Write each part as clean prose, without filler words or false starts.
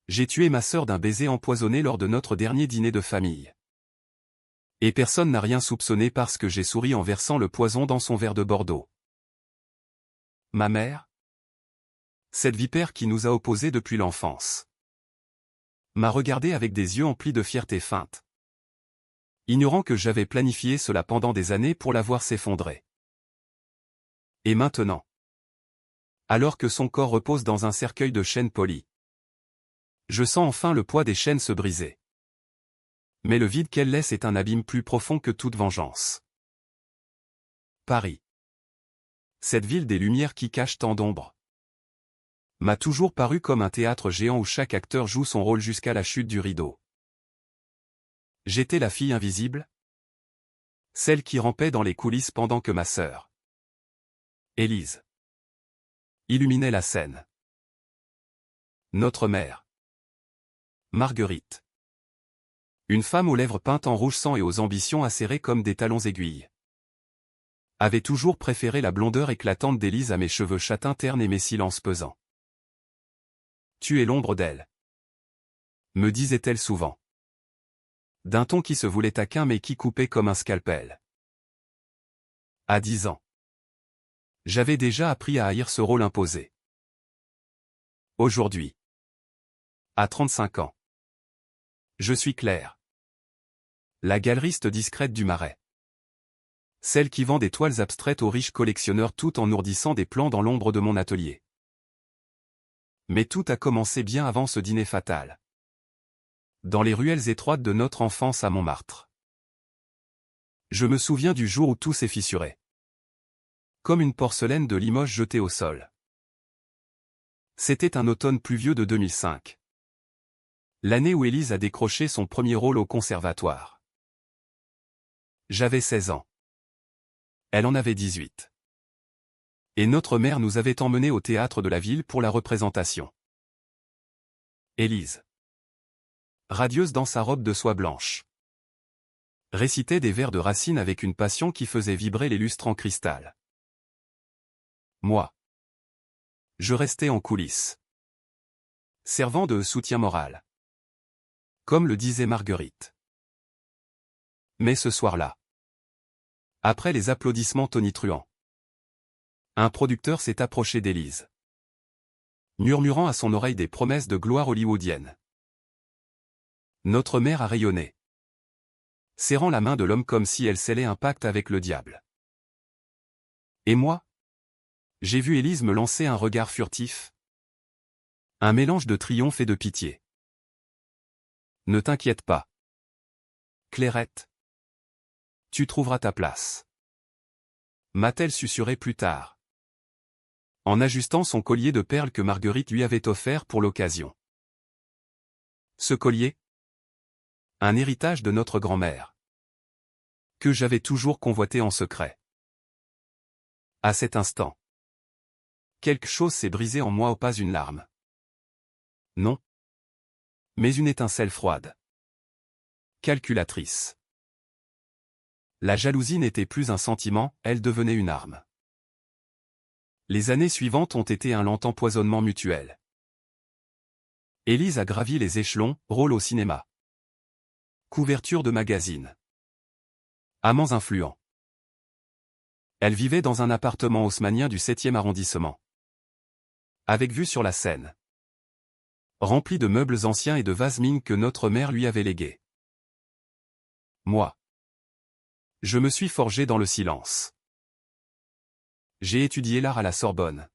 J'ai tué ma sœur d'un baiser empoisonné lors de notre dernier dîner de famille. Et personne n'a rien soupçonné parce que j'ai souri en versant le poison dans son verre de Bordeaux. Ma mère? Cette vipère qui nous a opposés depuis l'enfance. M'a regardé avec des yeux emplis de fierté feinte. Ignorant que j'avais planifié cela pendant des années pour la voir s'effondrer. Et maintenant? Alors que son corps repose dans un cercueil de chaînes polies. Je sens enfin le poids des chaînes se briser. Mais le vide qu'elle laisse est un abîme plus profond que toute vengeance. Paris. Cette ville des lumières qui cache tant d'ombres. M'a toujours paru comme un théâtre géant où chaque acteur joue son rôle jusqu'à la chute du rideau. J'étais la fille invisible? Celle qui rampait dans les coulisses pendant que ma sœur, Élise, illuminait la scène. Notre mère, Marguerite. Une femme aux lèvres peintes en rouge sang et aux ambitions acérées comme des talons aiguilles. Avait toujours préféré la blondeur éclatante d'Élise à mes cheveux châtains ternes et mes silences pesants. Tu es l'ombre d'elle, me disait-elle souvent. D'un ton qui se voulait taquin mais qui coupait comme un scalpel. À 10 ans. J'avais déjà appris à haïr ce rôle imposé. Aujourd'hui. À 35 ans. Je suis Claire. La galeriste discrète du Marais. Celle qui vend des toiles abstraites aux riches collectionneurs tout en ourdissant des plans dans l'ombre de mon atelier. Mais tout a commencé bien avant ce dîner fatal. Dans les ruelles étroites de notre enfance à Montmartre. Je me souviens du jour où tout s'est fissuré. Comme une porcelaine de Limoges jetée au sol. C'était un automne pluvieux de 2005. L'année où Élise a décroché son premier rôle au conservatoire. J'avais 16 ans. Elle en avait 18. Et notre mère nous avait emmenés au théâtre de la ville pour la représentation. Élise, radieuse dans sa robe de soie blanche, récitait des vers de Racine avec une passion qui faisait vibrer les lustres en cristal. Moi, je restais en coulisses, servant de soutien moral. Comme le disait Marguerite. Mais ce soir-là, après les applaudissements tonitruants, un producteur s'est approché d'Élise, murmurant à son oreille des promesses de gloire hollywoodienne. Notre mère a rayonné, serrant la main de l'homme comme si elle scellait un pacte avec le diable. Et moi? J'ai vu Élise me lancer un regard furtif. Un mélange de triomphe et de pitié. Ne t'inquiète pas. Clairette. Tu trouveras ta place. M'a-t-elle susurré plus tard, en ajustant son collier de perles que Marguerite lui avait offert pour l'occasion. Ce collier? Un héritage de notre grand-mère. Que j'avais toujours convoité en secret. À cet instant, quelque chose s'est brisé en moi, pas une larme. Non. Mais une étincelle froide. Calculatrice. La jalousie n'était plus un sentiment, elle devenait une arme. Les années suivantes ont été un lent empoisonnement mutuel. Élise a gravi les échelons, rôle au cinéma. Couverture de magazine. Amants influents. Elle vivait dans un appartement haussmannien du 7e arrondissement. Avec vue sur la Seine. Rempli de meubles anciens et de vases ming que notre mère lui avait légués. Moi. Je me suis forgé dans le silence. J'ai étudié l'art à la Sorbonne.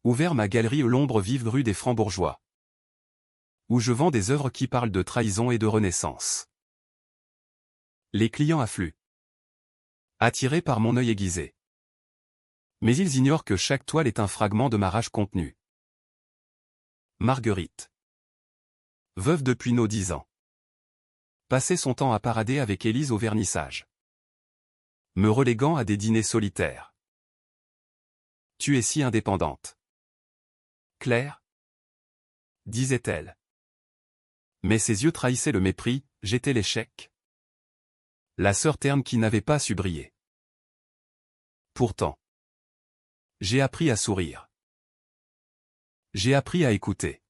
Ouvert ma galerie l'ombre vive rue des Francs-Bourgeois. Où je vends des œuvres qui parlent de trahison et de renaissance. Les clients affluent. Attirés par mon œil aiguisé. Mais ils ignorent que chaque toile est un fragment de ma rage contenue. Marguerite. Veuve depuis nos 10 ans. Passait son temps à parader avec Élise au vernissage. Me reléguant à des dîners solitaires. Tu es si indépendante. Claire? Disait-elle. Mais ses yeux trahissaient le mépris, j'étais l'échec. La sœur terne qui n'avait pas su briller. Pourtant. J'ai appris à sourire. J'ai appris à écouter.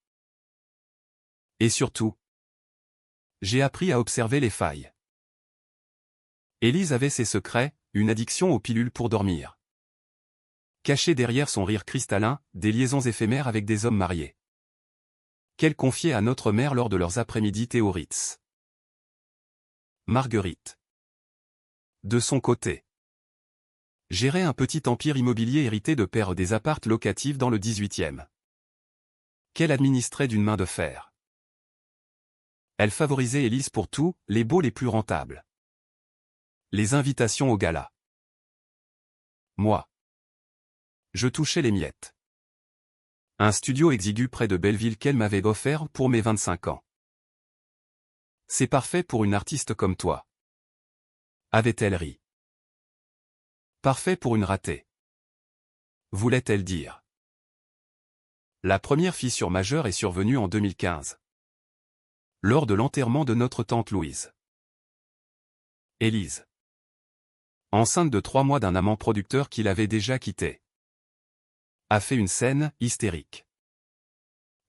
Et surtout, j'ai appris à observer les failles. Élise avait ses secrets, une addiction aux pilules pour dormir. Cachée derrière son rire cristallin, des liaisons éphémères avec des hommes mariés. Qu'elle confiait à notre mère lors de leurs après-midi thé au Ritz. Marguerite. De son côté, gérait un petit empire immobilier hérité de père des appartes locatifs dans le 18e. Qu'elle administrait d'une main de fer. Elle favorisait Élise pour tout, les baux les plus rentables. Les invitations au gala. Moi, je touchais les miettes. Un studio exigu près de Belleville qu'elle m'avait offert pour mes 25 ans. C'est parfait pour une artiste comme toi. Avait-elle ri. Parfait pour une ratée. Voulait-elle dire. La première fissure majeure est survenue en 2015. Lors de l'enterrement de notre tante Louise. Élise. Enceinte de 3 mois d'un amant producteur qui l'avait déjà quittée. A fait une scène hystérique.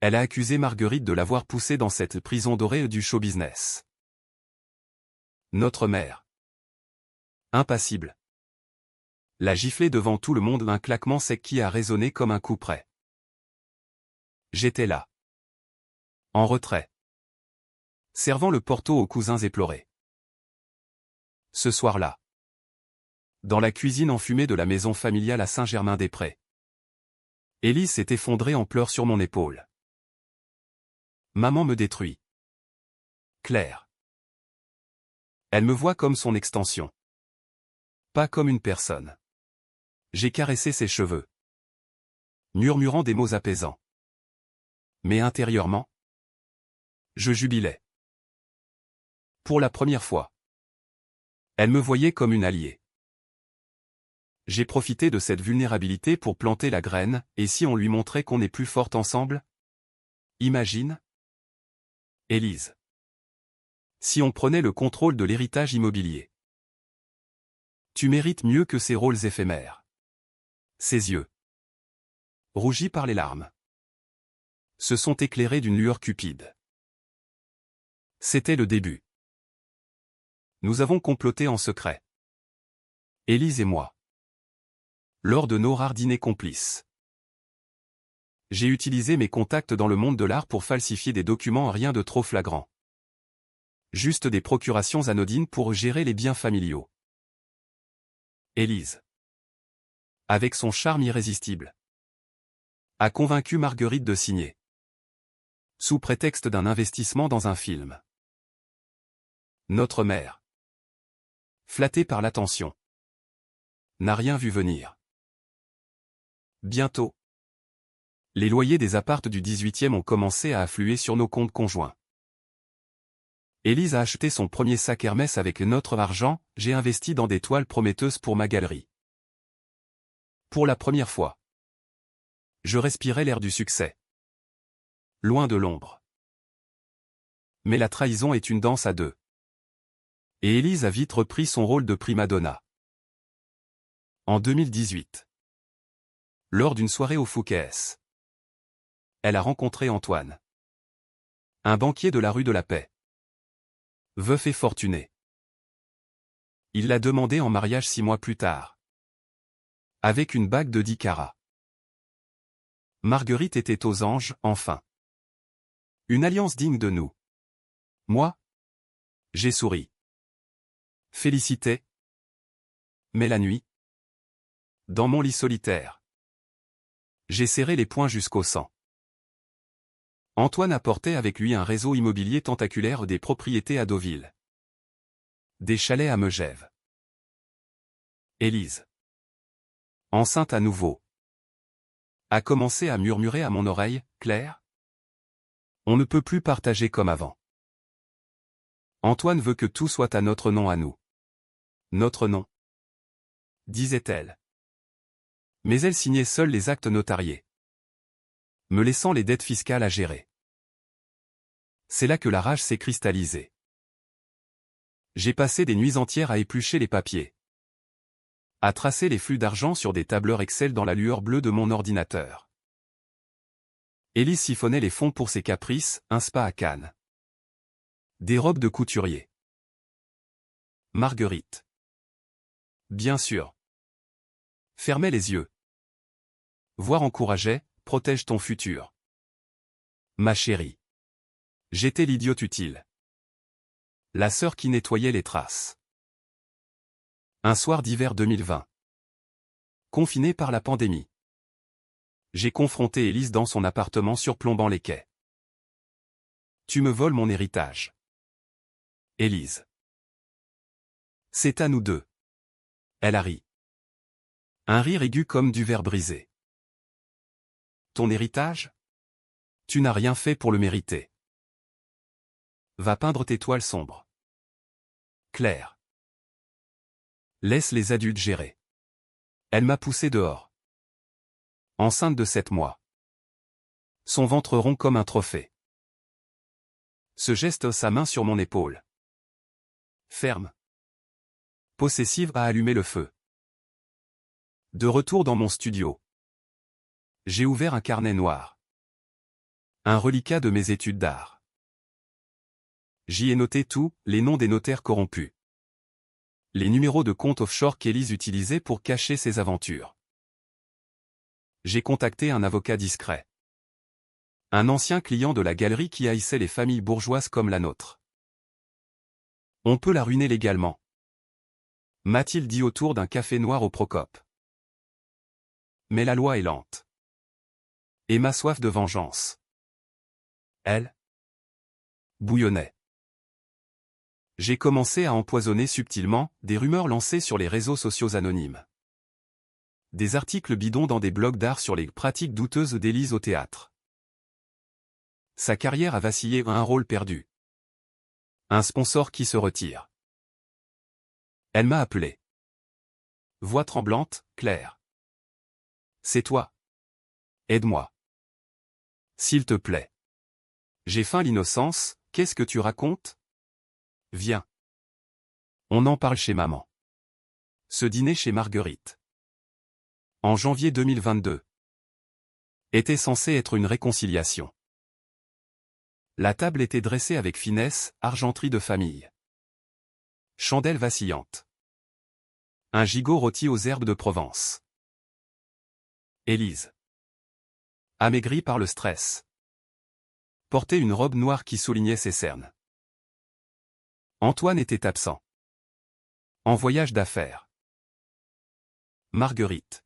Elle a accusé Marguerite de l'avoir poussée dans cette prison dorée du show business. Notre mère. Impassible. L'a giflé devant tout le monde, un claquement sec qui a résonné comme un coup près. J'étais là. En retrait. Servant le porto aux cousins éplorés. Ce soir-là. Dans la cuisine enfumée de la maison familiale à Saint-Germain-des-Prés. Élise s'est effondrée en pleurs sur mon épaule. Maman me détruit. Claire. Elle me voit comme son extension. Pas comme une personne. J'ai caressé ses cheveux. Murmurant des mots apaisants. Mais intérieurement, je jubilais. Pour la première fois. Elle me voyait comme une alliée. J'ai profité de cette vulnérabilité pour planter la graine, et si on lui montrait qu'on est plus forte ensemble? Imagine. Élise. Si on prenait le contrôle de l'héritage immobilier. Tu mérites mieux que ces rôles éphémères. Ses yeux, rougis par les larmes, se sont éclairés d'une lueur cupide. C'était le début. Nous avons comploté en secret. Élise et moi. Lors de nos rares dîners complices. J'ai utilisé mes contacts dans le monde de l'art pour falsifier des documents, rien de trop flagrant. Juste des procurations anodines pour gérer les biens familiaux. Élise, avec son charme irrésistible, a convaincu Marguerite de signer. Sous prétexte d'un investissement dans un film. Notre mère, flattée par l'attention, n'a rien vu venir. Bientôt, les loyers des appartes du 18e ont commencé à affluer sur nos comptes conjoints. Élise a acheté son premier sac Hermès avec notre argent, j'ai investi dans des toiles prometteuses pour ma galerie. Pour la première fois, je respirais l'air du succès. Loin de l'ombre. Mais la trahison est une danse à deux. Et Élise a vite repris son rôle de prima donna. En 2018. Lors d'une soirée au Fouquet's. Elle a rencontré Antoine. Un banquier de la rue de la Paix. Veuf et fortuné. Il l'a demandé en mariage 6 mois plus tard. Avec une bague de 10 carats. Marguerite était aux anges, enfin. Une alliance digne de nous. Moi, j'ai souri. Félicité. Mais la nuit, dans mon lit solitaire, j'ai serré les poings jusqu'au sang. Antoine apportait avec lui un réseau immobilier tentaculaire, des propriétés à Deauville. Des chalets à Megève. Élise, enceinte à nouveau, a commencé à murmurer à mon oreille, Claire, on ne peut plus partager comme avant. Antoine veut que tout soit à notre nom à nous. Notre nom, disait-elle. Mais elle signait seule les actes notariés, me laissant les dettes fiscales à gérer. C'est là que la rage s'est cristallisée. J'ai passé des nuits entières à éplucher les papiers, à tracer les flux d'argent sur des tableurs Excel dans la lueur bleue de mon ordinateur. Élise siphonnait les fonds pour ses caprices, un spa à Cannes. Des robes de couturier. Marguerite. Bien sûr. Fermait les yeux. Voir encourageait, protège ton futur. Ma chérie. J'étais l'idiote utile. La sœur qui nettoyait les traces. Un soir d'hiver 2020. Confiné par la pandémie. J'ai confronté Élise dans son appartement surplombant les quais. Tu me voles mon héritage. Élise. C'est à nous deux. Elle a ri. Un rire aigu comme du verre brisé. Ton héritage? Tu n'as rien fait pour le mériter. Va peindre tes toiles sombres. Claire. Laisse les adultes gérer. Elle m'a poussé dehors. Enceinte de 7 mois. Son ventre rond comme un trophée. Ce geste sa main sur mon épaule. Ferme. Possessive a allumé le feu. De retour dans mon studio. J'ai ouvert un carnet noir. Un reliquat de mes études d'art. J'y ai noté tout, les noms des notaires corrompus. Les numéros de compte offshore qu'Élise utilisait pour cacher ses aventures. J'ai contacté un avocat discret. Un ancien client de la galerie qui haïssait les familles bourgeoises comme la nôtre. On peut la ruiner légalement. M'a-t-il dit autour d'un café noir au Procope. Mais la loi est lente. Et ma soif de vengeance. Elle bouillonnait. J'ai commencé à empoisonner subtilement des rumeurs lancées sur les réseaux sociaux anonymes. Des articles bidons dans des blogs d'art sur les pratiques douteuses d'Élise au théâtre. Sa carrière a vacillé, un rôle perdu. Un sponsor qui se retire. Elle m'a appelé. Voix tremblante, Claire. C'est toi. Aide-moi. S'il te plaît. J'ai feint l'innocence, qu'est-ce que tu racontes? Viens. On en parle chez maman. Ce dîner chez Marguerite. En janvier 2022. Était censé être une réconciliation. La table était dressée avec finesse, argenterie de famille. Chandelle vacillante. Un gigot rôti aux herbes de Provence. Élise. Amaigrie par le stress. Portait une robe noire qui soulignait ses cernes. Antoine était absent. En voyage d'affaires. Marguerite.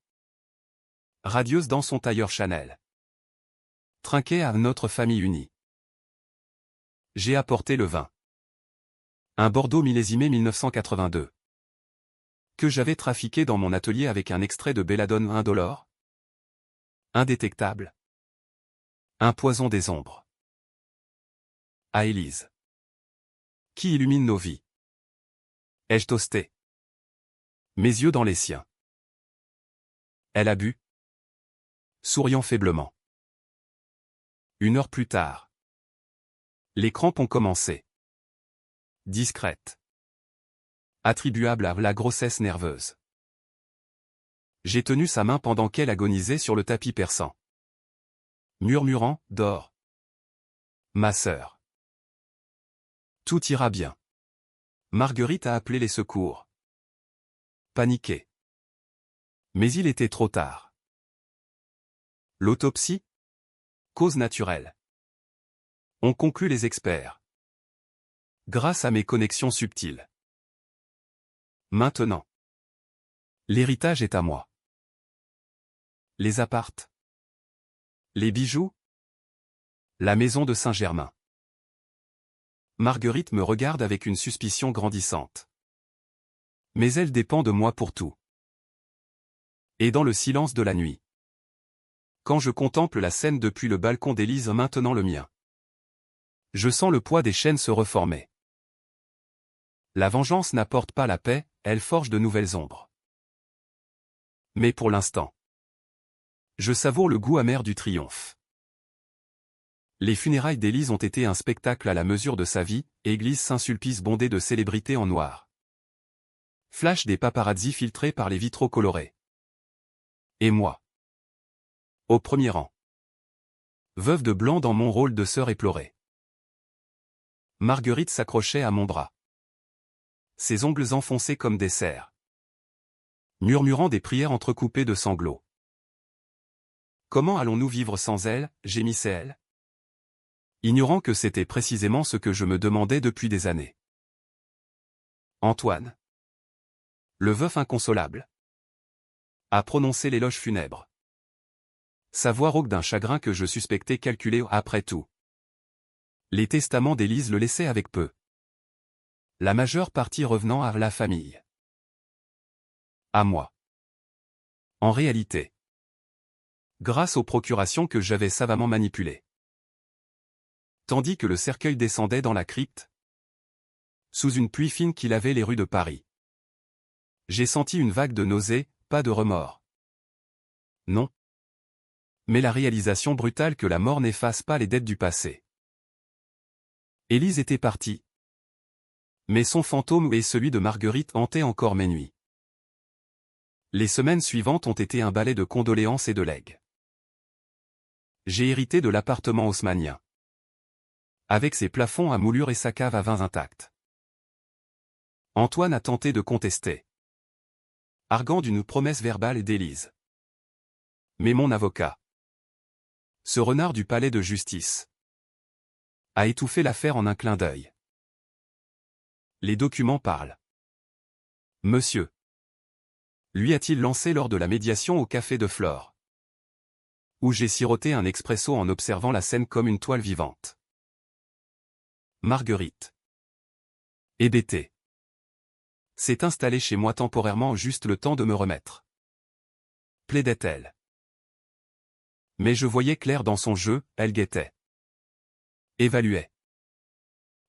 Radieuse dans son tailleur Chanel. Trinquait à notre famille unie. J'ai apporté le vin. Un Bordeaux millésimé 1982. Que j'avais trafiqué dans mon atelier avec un extrait de belladone indolore. Indétectable. Un poison des ombres. À Élise. Qui illumine nos vies. Ai-je toasté? Mes yeux dans les siens. Elle a bu. Souriant faiblement. 1 heure plus tard. Les crampes ont commencé. Discrète. Attribuable à la grossesse nerveuse. J'ai tenu sa main pendant qu'elle agonisait sur le tapis persan. Murmurant, dors. Ma sœur. Tout ira bien. Marguerite a appelé les secours. Paniqué. Mais il était trop tard. L'autopsie? Cause naturelle. On conclut les experts. Grâce à mes connexions subtiles. Maintenant. L'héritage est à moi. Les appartes. Les bijoux. La maison de Saint-Germain. Marguerite me regarde avec une suspicion grandissante. Mais elle dépend de moi pour tout. Et dans le silence de la nuit. Quand je contemple la scène depuis le balcon d'Élise maintenant le mien. Je sens le poids des chaînes se reformer. La vengeance n'apporte pas la paix, elle forge de nouvelles ombres. Mais pour l'instant, je savoure le goût amer du triomphe. Les funérailles d'Élise ont été un spectacle à la mesure de sa vie, église Saint-Sulpice bondée de célébrités en noir. Flash des paparazzis filtrés par les vitraux colorés. Et moi. Au premier rang. Veuve de blanc dans mon rôle de sœur éplorée. Marguerite s'accrochait à mon bras. Ses ongles enfoncés comme des serres. Murmurant des prières entrecoupées de sanglots. Comment allons-nous vivre sans elle, gémissait-elle. Ignorant que c'était précisément ce que je me demandais depuis des années. Antoine. Le veuf inconsolable. A prononcé l'éloge funèbre. Sa voix rauque d'un chagrin que je suspectais calculé après tout. Les testaments d'Élise le laissaient avec peu. La majeure partie revenant à la famille. À moi. En réalité. Grâce aux procurations que j'avais savamment manipulées. Tandis que le cercueil descendait dans la crypte, sous une pluie fine qui lavait les rues de Paris. J'ai senti une vague de nausée, pas de remords. Non. Mais la réalisation brutale que la mort n'efface pas les dettes du passé. Élise était partie. Mais son fantôme et celui de Marguerite hantaient encore mes nuits. Les semaines suivantes ont été un balai de condoléances et de legs. J'ai hérité de l'appartement haussmannien. Avec ses plafonds à moulures et sa cave à vins intacte. Antoine a tenté de contester. Arguant d'une promesse verbale d'Élise. Mais mon avocat, ce renard du palais de justice, a étouffé l'affaire en un clin d'œil. Les documents parlent. Monsieur. Lui a-t-il lancé lors de la médiation au café de Flore, où j'ai siroté un expresso en observant la scène comme une toile vivante. Marguerite. Hébétée. S'est installée chez moi temporairement juste le temps de me remettre. Plaidait-elle. Mais je voyais clair dans son jeu, elle guettait. Évaluait.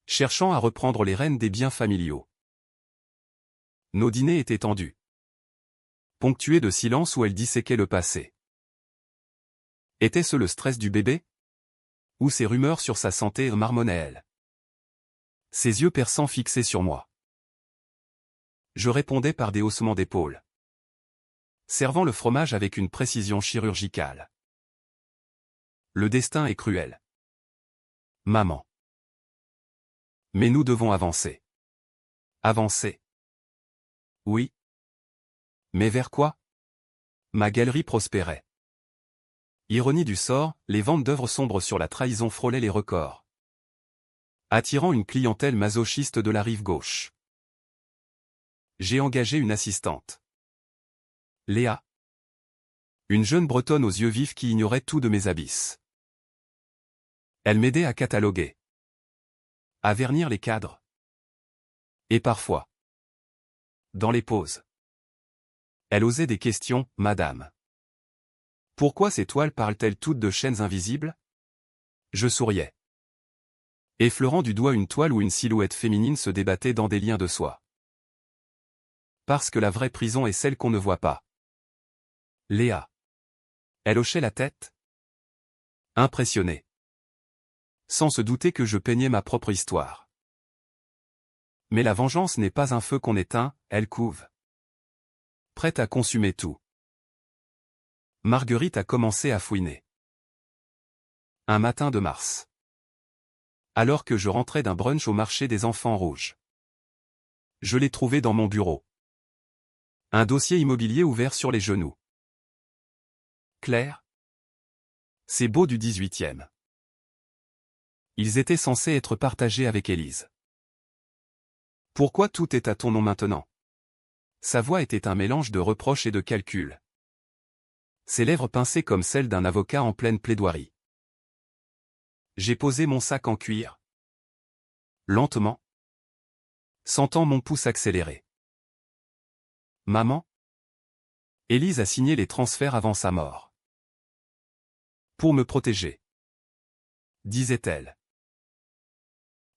Cherchant à reprendre les rênes des biens familiaux. Nos dîners étaient tendus. Ponctués de silence où elle disséquait le passé. Était-ce le stress du bébé? Ou ces rumeurs sur sa santé marmonnaient-elles? Ses yeux perçants fixés sur moi. Je répondais par des haussements d'épaules. Servant le fromage avec une précision chirurgicale. Le destin est cruel. Maman. Mais nous devons avancer. Avancer. Oui. Mais vers quoi? Ma galerie prospérait. Ironie du sort, les ventes d'œuvres sombres sur la trahison frôlaient les records. Attirant une clientèle masochiste de la rive gauche. J'ai engagé une assistante. Léa. Une jeune bretonne aux yeux vifs qui ignorait tout de mes abysses. Elle m'aidait à cataloguer. À vernir les cadres. Et parfois. Dans les pauses. Elle osait des questions, madame. Pourquoi ces toiles parlent-elles toutes de chaînes invisibles? Je souriais. Effleurant du doigt une toile où une silhouette féminine se débattait dans des liens de soie. Parce que la vraie prison est celle qu'on ne voit pas. Léa. Elle hochait la tête. Impressionnée. Sans se douter que je peignais ma propre histoire. Mais la vengeance n'est pas un feu qu'on éteint, elle couve. Prête à consumer tout. Marguerite a commencé à fouiner. Un matin de mars. Alors que je rentrais d'un brunch au marché des enfants rouges. Je l'ai trouvée dans mon bureau. Un dossier immobilier ouvert sur les genoux. Claire. Ces beaux du 18e. Ils étaient censés être partagés avec Élise. Pourquoi tout est à ton nom maintenant? Sa voix était un mélange de reproches et de calculs. Ses lèvres pincées comme celles d'un avocat en pleine plaidoirie. J'ai posé mon sac en cuir. Lentement. Sentant mon pouce accélérer. Maman? Élise a signé les transferts avant sa mort. Pour me protéger. Disait-elle.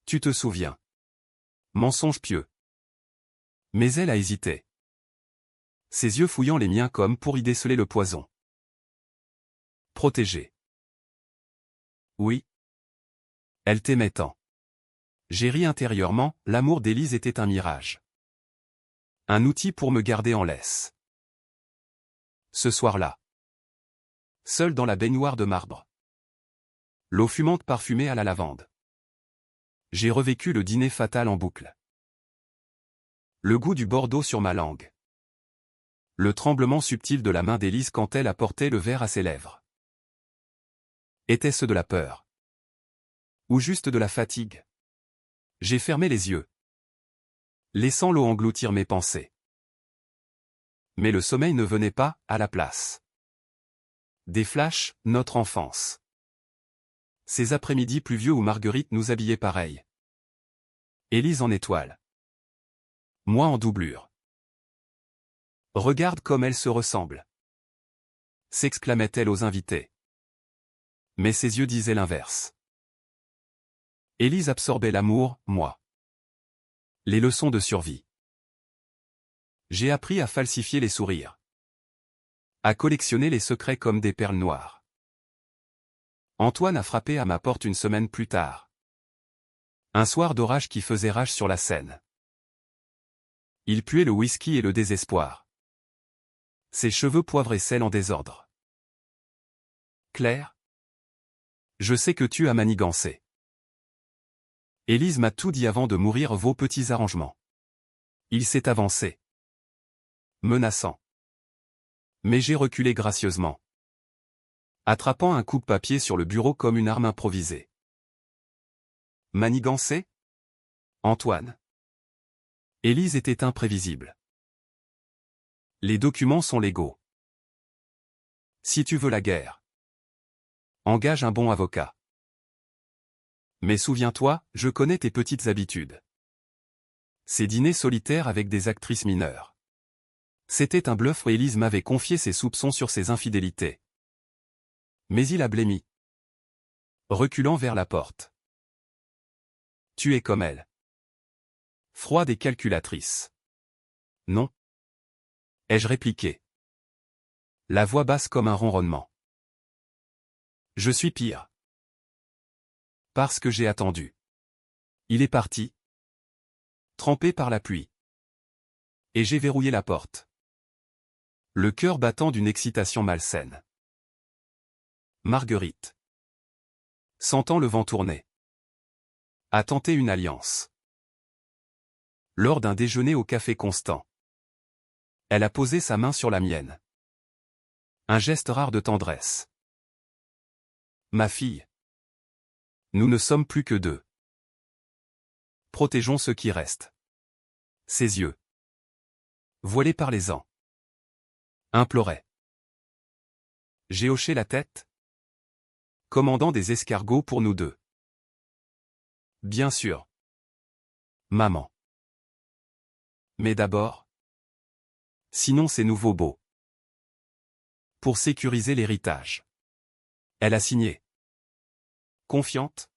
Tu te souviens. Mensonge pieux. Mais elle a hésité. Ses yeux fouillant les miens comme pour y déceler le poison. Protéger. Oui. Elle t'aimait tant. J'ai ri intérieurement, l'amour d'Élise était un mirage. Un outil pour me garder en laisse. Ce soir-là. Seul dans la baignoire de marbre. L'eau fumante parfumée à la lavande. J'ai revécu le dîner fatal en boucle. Le goût du Bordeaux sur ma langue. Le tremblement subtil de la main d'Élise quand elle apportait le verre à ses lèvres. Était-ce de la peur? Ou juste de la fatigue? J'ai fermé les yeux, laissant l'eau engloutir mes pensées. Mais le sommeil ne venait pas, à la place. Des flashs, notre enfance. Ces après-midi pluvieux où Marguerite nous habillait pareil. Élise en étoile. Moi en doublure. Regarde comme elle se ressemble, s'exclamait-elle aux invités. Mais ses yeux disaient l'inverse. Élise absorbait l'amour, moi. Les leçons de survie. J'ai appris à falsifier les sourires. À collectionner les secrets comme des perles noires. Antoine a frappé à ma porte une semaine plus tard. Un soir d'orage qui faisait rage sur la Seine. Il puait le whisky et le désespoir. Ses cheveux poivre et sel en désordre. Claire, je sais que tu as manigancé. Élise m'a tout dit avant de mourir vos petits arrangements. Il s'est avancé. Menaçant. Mais j'ai reculé gracieusement. Attrapant un coupe-papier sur le bureau comme une arme improvisée. Manigancé? Antoine. Élise était imprévisible. Les documents sont légaux. Si tu veux la guerre, engage un bon avocat. Mais souviens-toi, je connais tes petites habitudes. Ces dîners solitaires avec des actrices mineures. C'était un bluff où Élise m'avait confié ses soupçons sur ses infidélités. Mais il a blêmi. Reculant vers la porte. Tu es comme elle. Froide et calculatrice. Non. Ai-je répliqué. La voix basse comme un ronronnement. Je suis pire. Parce que j'ai attendu. Il est parti. Trempé par la pluie. Et j'ai verrouillé la porte. Le cœur battant d'une excitation malsaine. Marguerite. Sentant le vent tourner. A tenté une alliance. Lors d'un déjeuner au café Constant. Elle a posé sa main sur la mienne. Un geste rare de tendresse. Ma fille. Nous ne sommes plus que deux. Protégeons ce qui reste. Ses yeux. Voilés par les ans. Implorait. J'ai hoché la tête. Commandant des escargots pour nous deux. Bien sûr. Maman. Mais d'abord. Sinon c'est nouveau beau. Pour sécuriser l'héritage. Elle a signé. Confiante.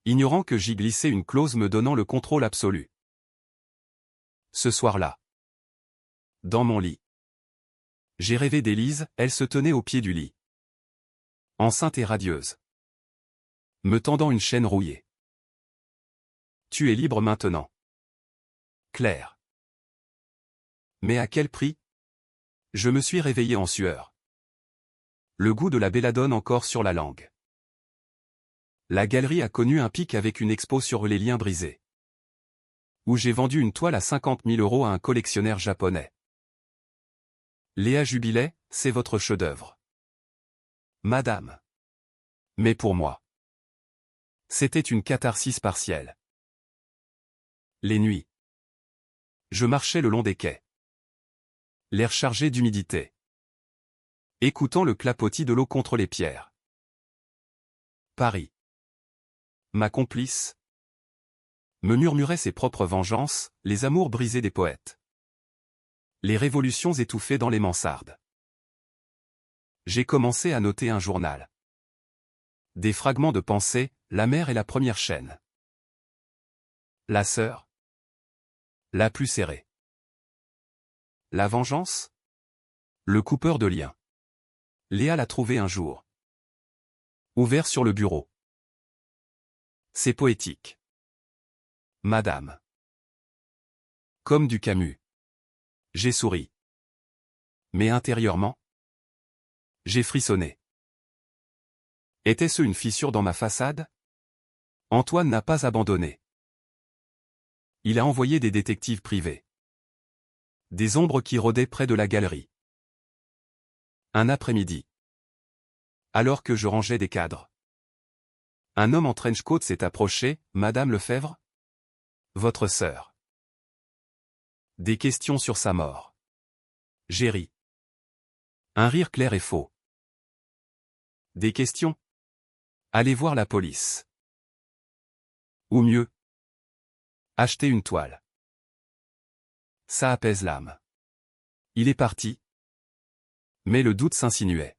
Ignorant que j'y glissais une clause me donnant le contrôle absolu. Ce soir-là. Dans mon lit. J'ai rêvé d'Élise, elle se tenait au pied du lit. Enceinte et radieuse. Me tendant une chaîne rouillée. Tu es libre maintenant. Claire. Mais à quel prix? Je me suis réveillé en sueur. Le goût de la belladone encore sur la langue. La galerie a connu un pic avec une expo sur les liens brisés. Où j'ai vendu une toile à 50 000 € à un collectionneur japonais. Léa jubilait, c'est votre chef-d'œuvre. Madame. Mais pour moi. C'était une catharsis partielle. Les nuits. Je marchais le long des quais. L'air chargé d'humidité. Écoutant le clapotis de l'eau contre les pierres. Paris. Ma complice. Me murmurait ses propres vengeances, les amours brisés des poètes. Les révolutions étouffées dans les mansardes. J'ai commencé à noter un journal. Des fragments de pensée, la mère est la première chaîne. La sœur. La plus serrée. La vengeance? Le coupeur de liens. Léa l'a trouvé un jour. Ouvert sur le bureau. C'est poétique. Madame. Comme du Camus. J'ai souri. Mais intérieurement, j'ai frissonné. Était-ce une fissure dans ma façade? Antoine n'a pas abandonné. Il a envoyé des détectives privés. Des ombres qui rôdaient près de la galerie. Un après-midi. Alors que je rangeais des cadres. Un homme en trench-coat s'est approché. Madame Lefebvre? Votre sœur. Des questions sur sa mort. J'ai ri. Un rire clair et faux. Des questions? Allez voir la police. Ou mieux, acheter une toile. Ça apaise l'âme. Il est parti. Mais le doute s'insinuait.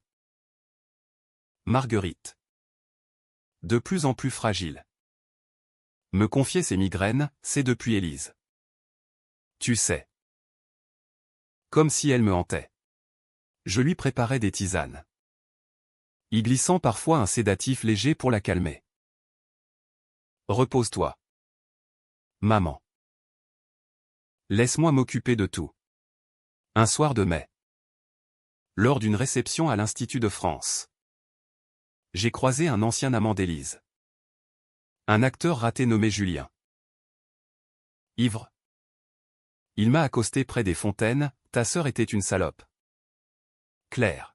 Marguerite. De plus en plus fragile. Me confier ses migraines, c'est depuis Élise. Tu sais. Comme si elle me hantait. Je lui préparais des tisanes. Y glissant parfois un sédatif léger pour la calmer. Repose-toi. Maman. Laisse-moi m'occuper de tout. Un soir de mai. Lors d'une réception à l'Institut de France. J'ai croisé un ancien amant d'Élise. Un acteur raté nommé Julien. Ivre. Il m'a accosté près des fontaines. Ta sœur était une salope. Claire.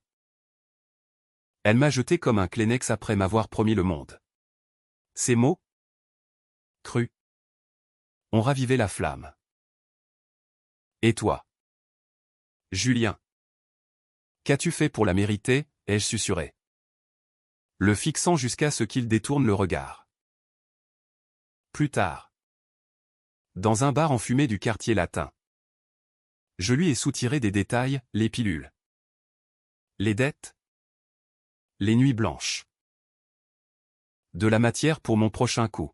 Elle m'a jeté comme un Kleenex après m'avoir promis le monde. Ces mots, crus, ont ravivé la flamme. Et toi? Julien. Qu'as-tu fait pour la mériter? Ai-je susurré. Le fixant jusqu'à ce qu'il détourne le regard. Plus tard. Dans un bar enfumé du quartier latin. Je lui ai soutiré des détails, les pilules. Les dettes. Les nuits blanches. De la matière pour mon prochain coup.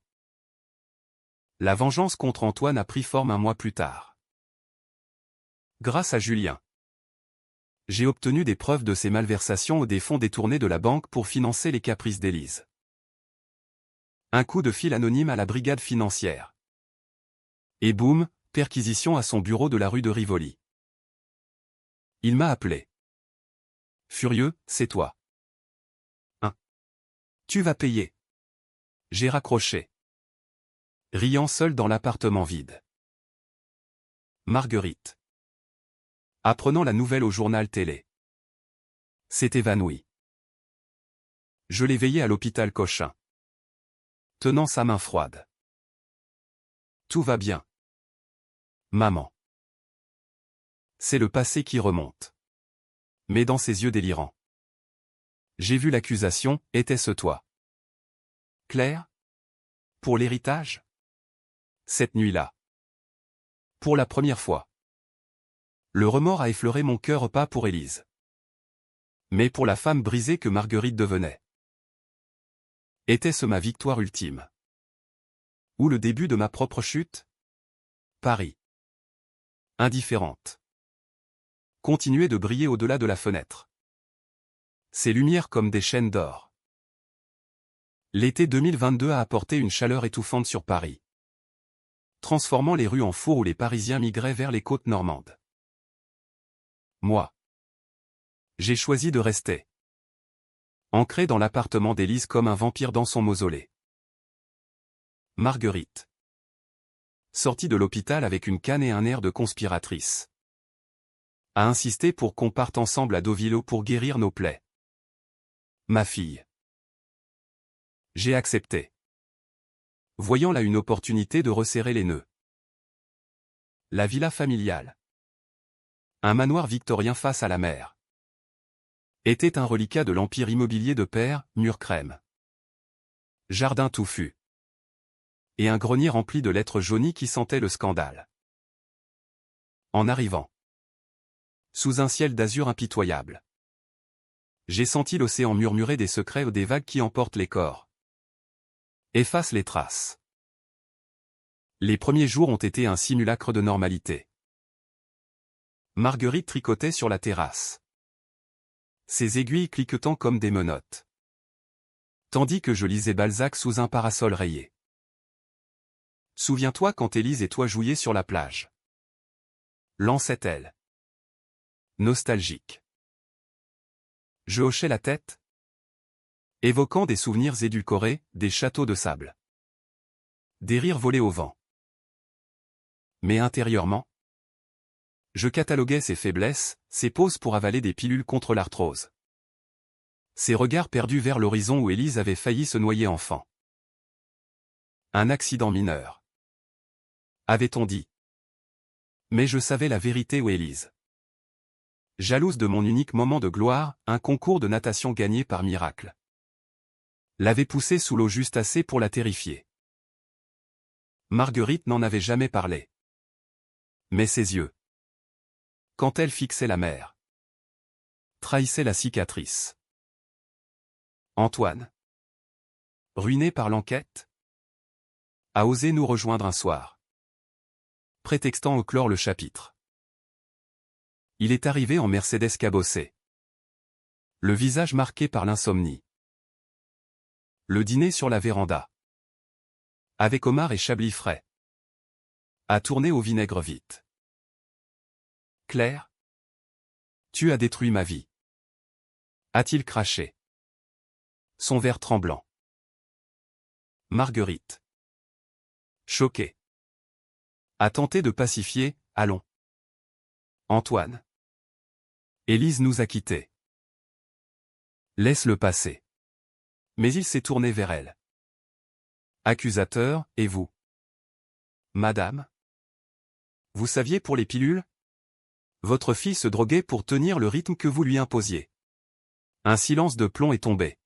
La vengeance contre Antoine a pris forme un mois plus tard. Grâce à Julien. J'ai obtenu des preuves de ses malversations ou des fonds détournés de la banque pour financer les caprices d'Élise. Un coup de fil anonyme à la brigade financière. Et boum, perquisition à son bureau de la rue de Rivoli. Il m'a appelé. Furieux, c'est toi. Tu vas payer. J'ai raccroché. Riant seul dans l'appartement vide. Marguerite. Apprenant la nouvelle au journal télé. S'est évanouie. Je l'ai veillée à l'hôpital Cochin. Tenant sa main froide. Tout va bien. Maman. C'est le passé qui remonte. Mais dans ses yeux délirants. J'ai vu l'accusation, était-ce toi? Claire? Pour l'héritage? Cette nuit-là. Pour la première fois. Le remords a effleuré mon cœur pas pour Élise. Mais pour la femme brisée que Marguerite devenait. Était-ce ma victoire ultime? Ou le début de ma propre chute? Paris. Indifférente. Continuait de briller au-delà de la fenêtre. Ses lumières comme des chaînes d'or. L'été 2022 a apporté une chaleur étouffante sur Paris. Transformant les rues en four où les Parisiens migraient vers les côtes normandes. Moi. J'ai choisi de rester. Ancré dans l'appartement d'Élise comme un vampire dans son mausolée. Marguerite. Sortie de l'hôpital avec une canne et un air de conspiratrice. A insisté pour qu'on parte ensemble à Deauville pour guérir nos plaies. Ma fille. J'ai accepté. Voyant là une opportunité de resserrer les nœuds. La villa familiale. Un manoir victorien face à la mer. Était un reliquat de l'empire immobilier de père, mur crème. Jardin touffu. Et un grenier rempli de lettres jaunies qui sentaient le scandale. En arrivant. Sous un ciel d'azur impitoyable. J'ai senti l'océan murmurer des secrets ou des vagues qui emportent les corps. Efface les traces. Les premiers jours ont été un simulacre de normalité. Marguerite tricotait sur la terrasse. Ses aiguilles cliquetant comme des menottes. Tandis que je lisais Balzac sous un parasol rayé. Souviens-toi quand Élise et toi jouiez sur la plage. Lançait-elle. Nostalgique. Je hochais la tête. évoquant des souvenirs édulcorés, des châteaux de sable. Des rires volés au vent. Mais intérieurement, je cataloguais ses faiblesses, ses pauses pour avaler des pilules contre l'arthrose. Ses regards perdus vers l'horizon où Élise avait failli se noyer enfant. Un accident mineur. Avait-on dit. Mais je savais la vérité où Élise. Jalouse de mon unique moment de gloire, un concours de natation gagné par miracle. L'avait poussée sous l'eau juste assez pour la terrifier. Marguerite n'en avait jamais parlé. Mais ses yeux, quand elle fixait la mer, trahissaient la cicatrice. Antoine, ruiné par l'enquête, a osé nous rejoindre un soir, prétextant au clore le chapitre. Il est arrivé en Mercedes cabossé, le visage marqué par l'insomnie. Le dîner sur la véranda, avec homard et chablis frais, a tourné au vinaigre vite. Claire, tu as détruit ma vie. A-t-il craché, son verre tremblant. Marguerite, choquée, a tenté de pacifier, allons. Antoine. Élise nous a quittés. Laisse-le passer. Mais il s'est tourné vers elle. Accusateur, et vous? Madame? Vous saviez pour les pilules? Votre fille se droguait pour tenir le rythme que vous lui imposiez. Un silence de plomb est tombé.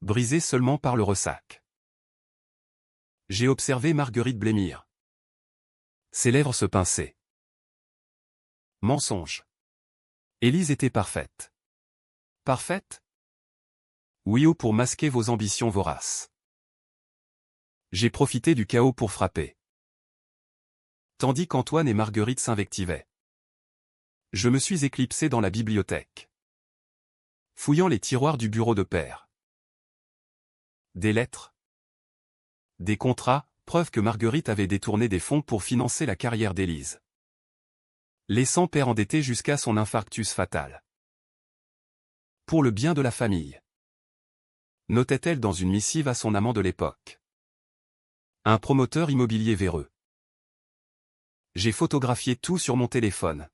Brisé seulement par le ressac. J'ai observé Marguerite blêmir. Ses lèvres se pincer. Mensonge. Élise était parfaite. Parfaite? Oui ou pour masquer vos ambitions voraces. J'ai profité du chaos pour frapper. Tandis qu'Antoine et Marguerite s'invectivaient. Je me suis éclipsé dans la bibliothèque. Fouillant les tiroirs du bureau de père. Des lettres. Des contrats, preuve que Marguerite avait détourné des fonds pour financer la carrière d'Élise. Laissant père endetté jusqu'à son infarctus fatal. Pour le bien de la famille. Notait-elle dans une missive à son amant de l'époque. Un promoteur immobilier véreux. J'ai photographié tout sur mon téléphone.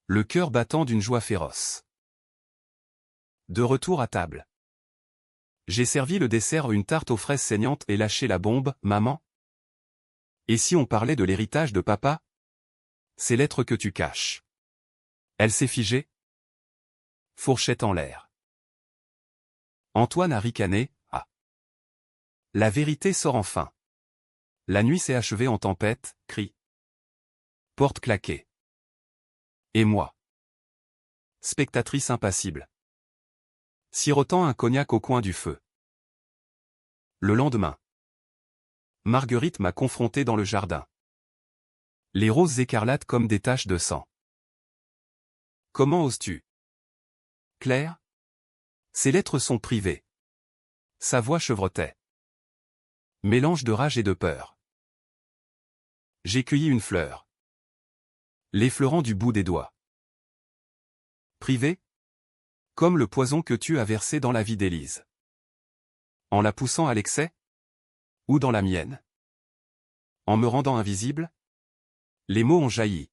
Le cœur battant d'une joie féroce. De retour à table. J'ai servi le dessert, une tarte aux fraises saignantes et lâché la bombe, maman. Et si on parlait de l'héritage de papa? Ces lettres que tu caches. Elle s'est figée. Fourchette en l'air. Antoine a ricané, ah. La vérité sort enfin. La nuit s'est achevée en tempête, cri. Porte claquée. Et moi. Spectatrice impassible. Sirotant un cognac au coin du feu. Le lendemain. Marguerite m'a confronté dans le jardin. Les roses écarlates comme des taches de sang. Comment oses-tu? Claire? Ces lettres sont privées. Sa voix chevrotait. Mélange de rage et de peur. J'ai cueilli une fleur. L'effleurant du bout des doigts. Privé? Comme le poison que tu as versé dans la vie d'Élise. En la poussant à l'excès? Ou dans la mienne? En me rendant invisible? Les mots ont jailli.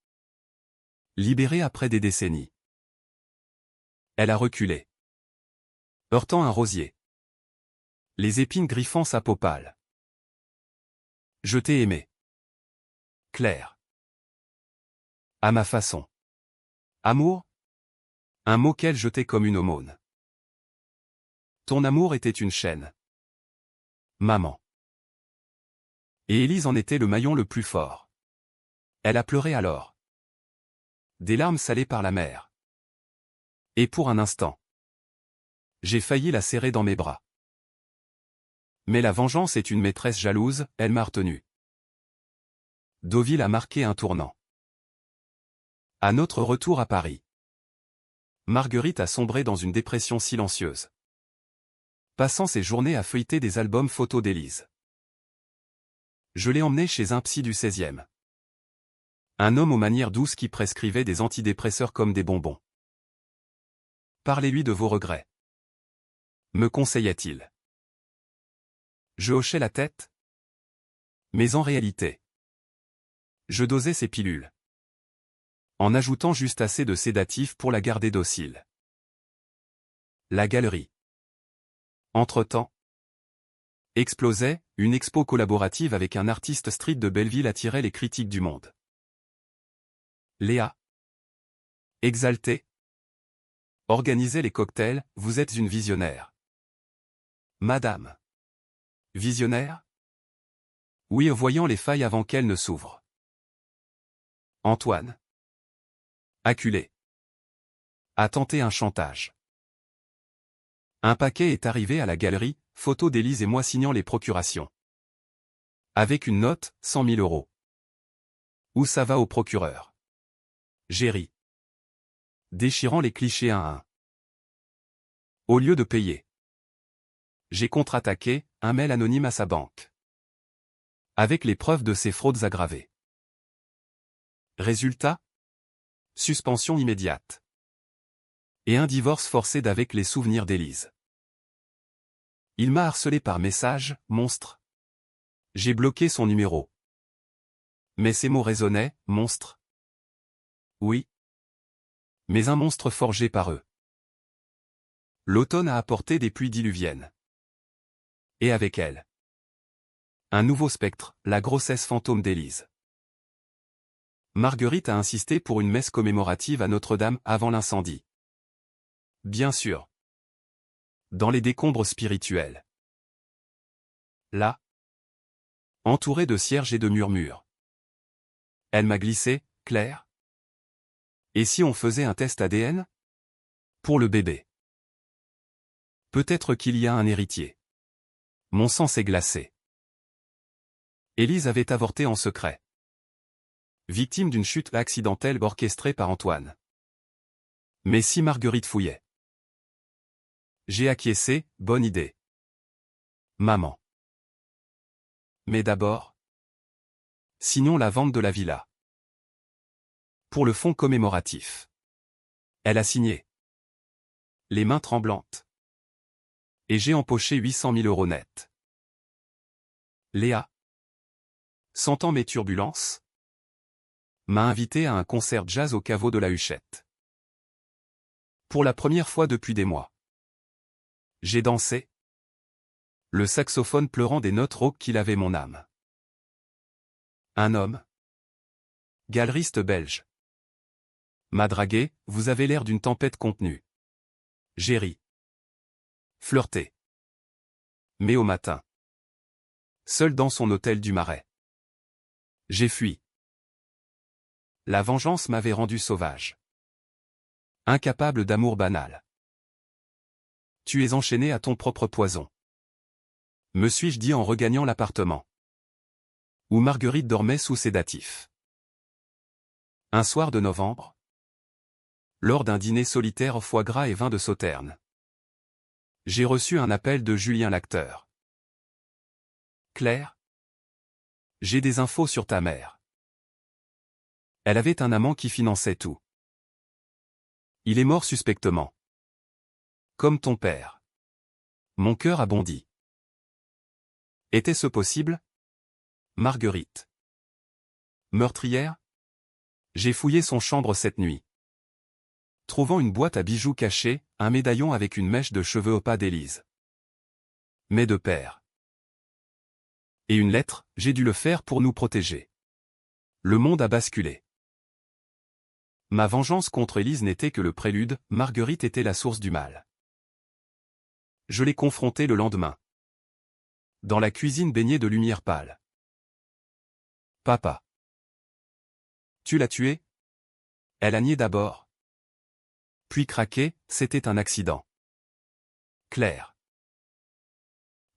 Libérée après des décennies. Elle a reculé. Heurtant un rosier. Les épines griffant sa peau pâle. Je t'ai aimé. Claire. À ma façon. Amour? Un mot qu'elle jetait comme une aumône. Ton amour était une chaîne. Maman. Et Élise en était le maillon le plus fort. Elle a pleuré alors. Des larmes salées par la mer. Et pour un instant, j'ai failli la serrer dans mes bras. Mais la vengeance est une maîtresse jalouse, elle m'a retenu. Deauville a marqué un tournant. À notre retour à Paris, Marguerite a sombré dans une dépression silencieuse. Passant ses journées à feuilleter des albums photos d'Élise. Je l'ai emmenée chez un psy du 16e. Un homme aux manières douces qui prescrivait des antidépresseurs comme des bonbons. Parlez-lui de vos regrets. me conseilla-t-il. Je hochai la tête. Mais en réalité, je dosais ses pilules, en ajoutant juste assez de sédatifs pour la garder docile. La galerie. Entre-temps, explosait, une expo collaborative avec un artiste street de Belleville attirait les critiques du monde. Léa, exaltée, organisait les cocktails, vous êtes une visionnaire. Madame. Visionnaire? Oui, voyant les failles avant qu'elles ne s'ouvrent. Antoine. Acculé. A tenté un chantage. Un paquet est arrivé à la galerie, photo d'Élise et moi signant les procurations. Avec une note, 100 000 €. Où ça va au procureur? J'ai ri. Déchirant les clichés un à un. Au lieu de payer, j'ai contre-attaqué, un mail anonyme à sa banque. Avec les preuves de ses fraudes aggravées. Résultat? Suspension immédiate. Et un divorce forcé d'avec les souvenirs d'Élise. Il m'a harcelé par message, monstre. J'ai bloqué son numéro. Mais ces mots résonnaient, monstre. Oui. Mais un monstre forgé par eux. L'automne a apporté des pluies diluviennes. Et avec elle, un nouveau spectre, la grossesse fantôme d'Élise. Marguerite a insisté pour une messe commémorative à Notre-Dame avant l'incendie. Bien sûr. Dans les décombres spirituels. Là, entouré de cierges et de murmures. Elle m'a glissé, Claire. Et si on faisait un test ADN? Pour le bébé. Peut-être qu'il y a un héritier. Mon sang s'est glacé. Élise avait avorté en secret. Victime d'une chute accidentelle orchestrée par Antoine. Mais si Marguerite fouillait? J'ai acquiescé, bonne idée. Maman. Mais d'abord, signons la vente de la villa. Pour le fonds commémoratif. Elle a signé. Les mains tremblantes. Et j'ai empoché 800 000 € net. Léa, sentant mes turbulences, m'a invité à un concert jazz au caveau de la Huchette. Pour la première fois depuis des mois. J'ai dansé. Le saxophone pleurant des notes rauques qui lavaient mon âme. Un homme. Galeriste belge. M'a dragué, vous avez l'air d'une tempête contenue. J'ai ri. Flirté. Mais au matin. Seul dans son hôtel du Marais. J'ai fui. La vengeance m'avait rendu sauvage. Incapable d'amour banal. Tu es enchaîné à ton propre poison. Me suis-je dit en regagnant l'appartement. Où Marguerite dormait sous sédatif. Un soir de novembre. Lors d'un dîner solitaire au foie gras et vin de Sauterne. J'ai reçu un appel de Julien l'acteur. Claire. J'ai des infos sur ta mère. Elle avait un amant qui finançait tout. Il est mort suspectement. Comme ton père. Mon cœur a bondi. Était-ce possible? Marguerite. Meurtrière? J'ai fouillé son chambre cette nuit. Trouvant une boîte à bijoux cachée, un médaillon avec une mèche de cheveux au pas d'Élise. Mais de père. Et une lettre, j'ai dû le faire pour nous protéger. Le monde a basculé. Ma vengeance contre Élise n'était que le prélude, Marguerite était la source du mal. Je l'ai confrontée le lendemain. Dans la cuisine baignée de lumière pâle. Papa. Tu l'as tué? Elle a nié d'abord. Puis craqué, c'était un accident. Claire.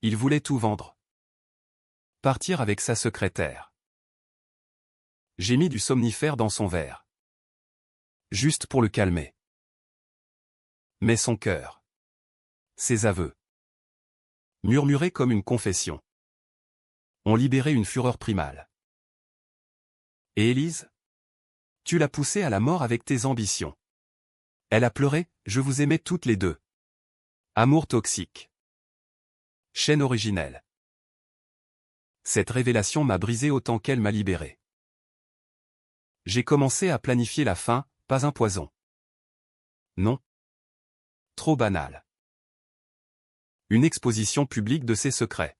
Il voulait tout vendre. Partir avec sa secrétaire. J'ai mis du somnifère dans son verre. Juste pour le calmer. Mais son cœur. Ses aveux. Murmurés comme une confession. Ont libéré une fureur primale. Et Élise? Tu l'as poussée à la mort avec tes ambitions. Elle a pleuré, je vous aimais toutes les deux. Amour toxique. Chaîne originelle. Cette révélation m'a brisé autant qu'elle m'a libéré. J'ai commencé à planifier la fin, pas un poison. Non. Trop banal. Une exposition publique de ses secrets.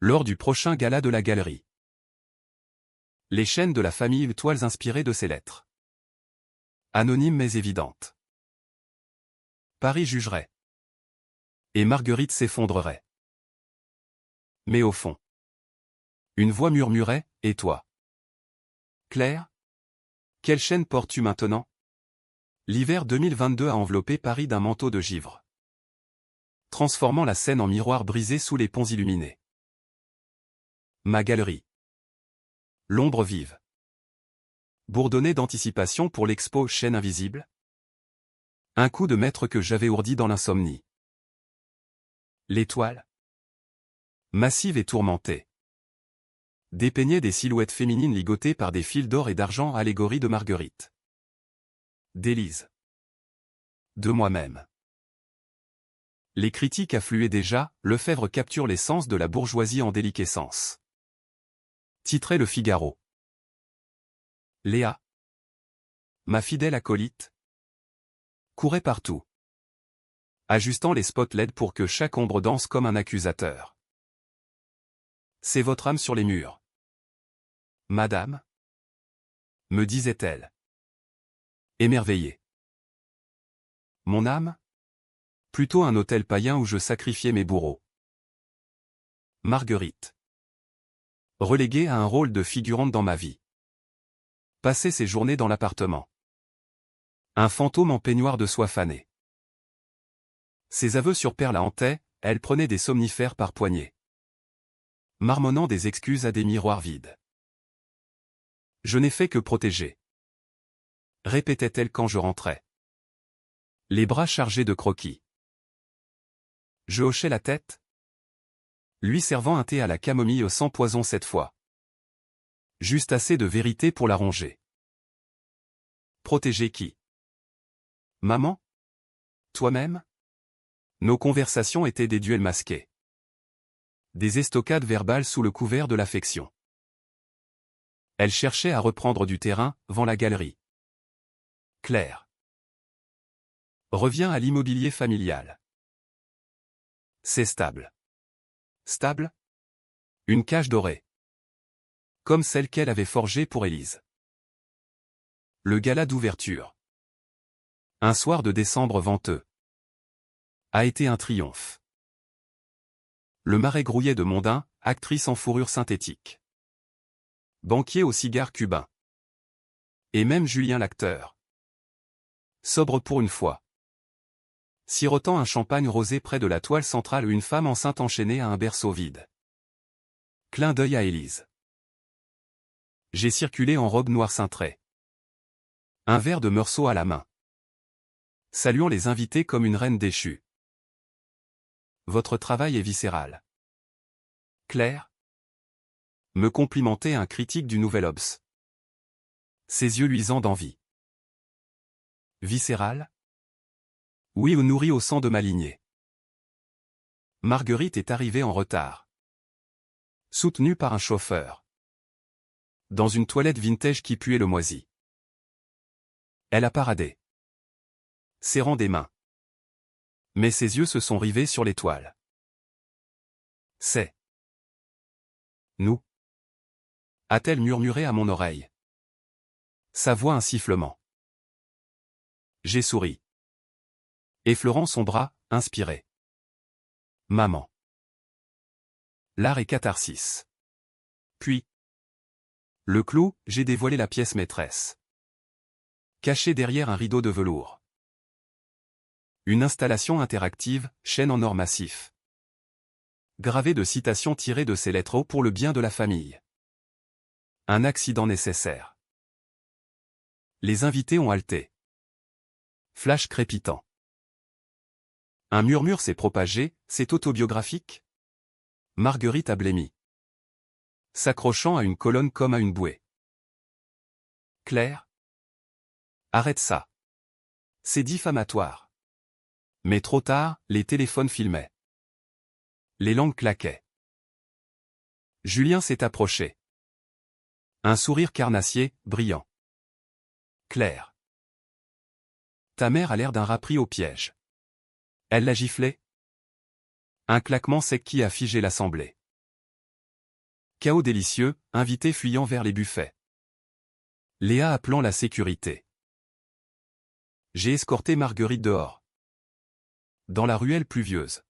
Lors du prochain gala de la galerie. Les chaînes de la famille toiles inspirées de ces lettres. Anonymes mais évidentes. Paris jugerait. Et Marguerite s'effondrerait. Mais au fond. Une voix murmurait, et toi? Claire? Quelle chaîne portes-tu maintenant? L'hiver 2022 a enveloppé Paris d'un manteau de givre, transformant la Seine en miroir brisé sous les ponts illuminés. Ma galerie. L'ombre vive. Bourdonnée d'anticipation pour l'expo Chaîne invisible. Un coup de maître que j'avais ourdi dans l'insomnie. L'étoile. Massive et tourmentée. Dépeignait des silhouettes féminines ligotées par des fils d'or et d'argent, allégorie de Marguerite. D'Élise. De moi-même. Les critiques affluaient déjà, Lefebvre capture l'essence de la bourgeoisie en déliquescence. Titrait Le Figaro. Léa. Ma fidèle acolyte. Courait partout, ajustant les spots LED pour que chaque ombre danse comme un accusateur. C'est votre âme sur les murs. Madame, me disait-elle. Émerveillée. Mon âme? Plutôt un hôtel païen où je sacrifiais mes bourreaux. Marguerite. Reléguée à un rôle de figurante dans ma vie. Passer ses journées dans l'appartement. Un fantôme en peignoir de soie fanée. Ses aveux sur Père la hantaient, elle prenait des somnifères par poignées. Marmonnant des excuses à des miroirs vides. Je n'ai fait que protéger. Répétait-elle quand je rentrais. Les bras chargés de croquis. Je hochais la tête. Lui servant un thé à la camomille sans poison cette fois. Juste assez de vérité pour la ronger. Protéger qui? Maman? Toi-même? Nos conversations étaient des duels masqués. Des estocades verbales sous le couvert de l'affection. Elle cherchait à reprendre du terrain, vend la galerie. Claire. Revient à l'immobilier familial. C'est stable. Stable? Une cage dorée. Comme celle qu'elle avait forgée pour Élise. Le gala d'ouverture. Un soir de décembre venteux. A été un triomphe. Le marais grouillait de mondains, actrice en fourrure synthétique. Banquier au cigare cubain. Et même Julien l'acteur. Sobre pour une fois. Sirotant un champagne rosé près de la toile centrale, une femme enceinte enchaînée à un berceau vide. Clin d'œil à Élise. J'ai circulé en robe noire cintrée. Un verre de meursault à la main. Saluant les invités comme une reine déchue. Votre travail est viscéral. Claire? Me complimentait un critique du Nouvel Obs. Ses yeux luisants d'envie. Viscéral? Oui, ou nourri au sang de ma lignée. Marguerite est arrivée en retard. Soutenue par un chauffeur. Dans une toilette vintage qui puait le moisi. Elle a paradé. Serrant des mains. Mais ses yeux se sont rivés sur l'étoile. C'est nous, a-t-elle murmuré à mon oreille. Sa voix un sifflement. J'ai souri. Effleurant son bras, inspiré. Maman. L'art est catharsis. Puis. Le clou, j'ai dévoilé la pièce maîtresse. Cachée derrière un rideau de velours. Une installation interactive, chaîne en or massif. Gravée de citations tirées de ces lettres pour le bien de la famille. Un accident nécessaire. Les invités ont halté. Flash crépitant. Un murmure s'est propagé, c'est autobiographique? Marguerite a blêmi. S'accrochant à une colonne comme à une bouée. Claire? Arrête ça. C'est diffamatoire. Mais trop tard, les téléphones filmaient. Les langues claquaient. Julien s'est approché. Un sourire carnassier, brillant. Claire. Ta mère a l'air d'un rat pris au piège. Elle l'a giflé? Un claquement sec qui a figé l'assemblée. Chaos délicieux, invités fuyant vers les buffets. Léa appelant la sécurité. J'ai escorté Marguerite dehors. Dans la ruelle pluvieuse.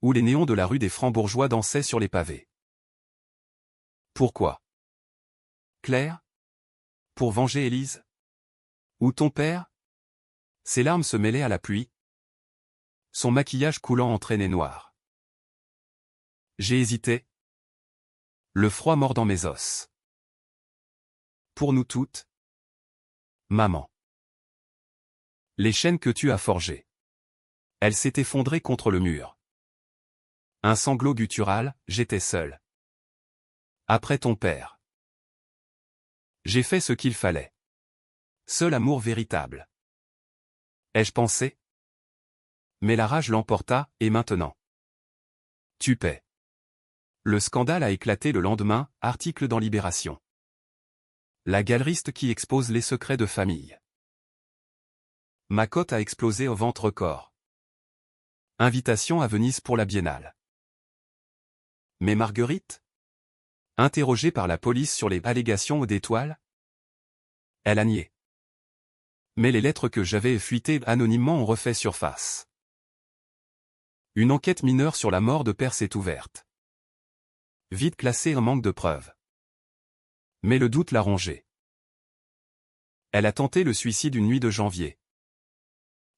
Où les néons de la rue des Francs-Bourgeois dansaient sur les pavés. Pourquoi? Claire? Pour venger Élise? Ou ton père? Ses larmes se mêlaient à la pluie. Son maquillage coulant entraînait noir. J'ai hésité. Le froid mordant mes os. Pour nous toutes. Maman. Les chaînes que tu as forgées. Elle s'est effondrée contre le mur. Un sanglot guttural, j'étais seul. Après ton père. J'ai fait ce qu'il fallait. Seul amour véritable. Ai-je pensé? Mais la rage l'emporta, et maintenant? Tu paies. Le scandale a éclaté le lendemain, article dans Libération. La galeriste qui expose les secrets de famille. Ma cote a explosé au ventre-corps. Invitation à Venise pour la Biennale. Mais Marguerite? Interrogée par la police sur les allégations d'étoiles? Elle a nié. Mais les lettres que j'avais fuitées anonymement ont refait surface. Une enquête mineure sur la mort de Père s'est ouverte. Vite classée en manque de preuves. Mais le doute l'a rongée. Elle a tenté le suicide une nuit de janvier.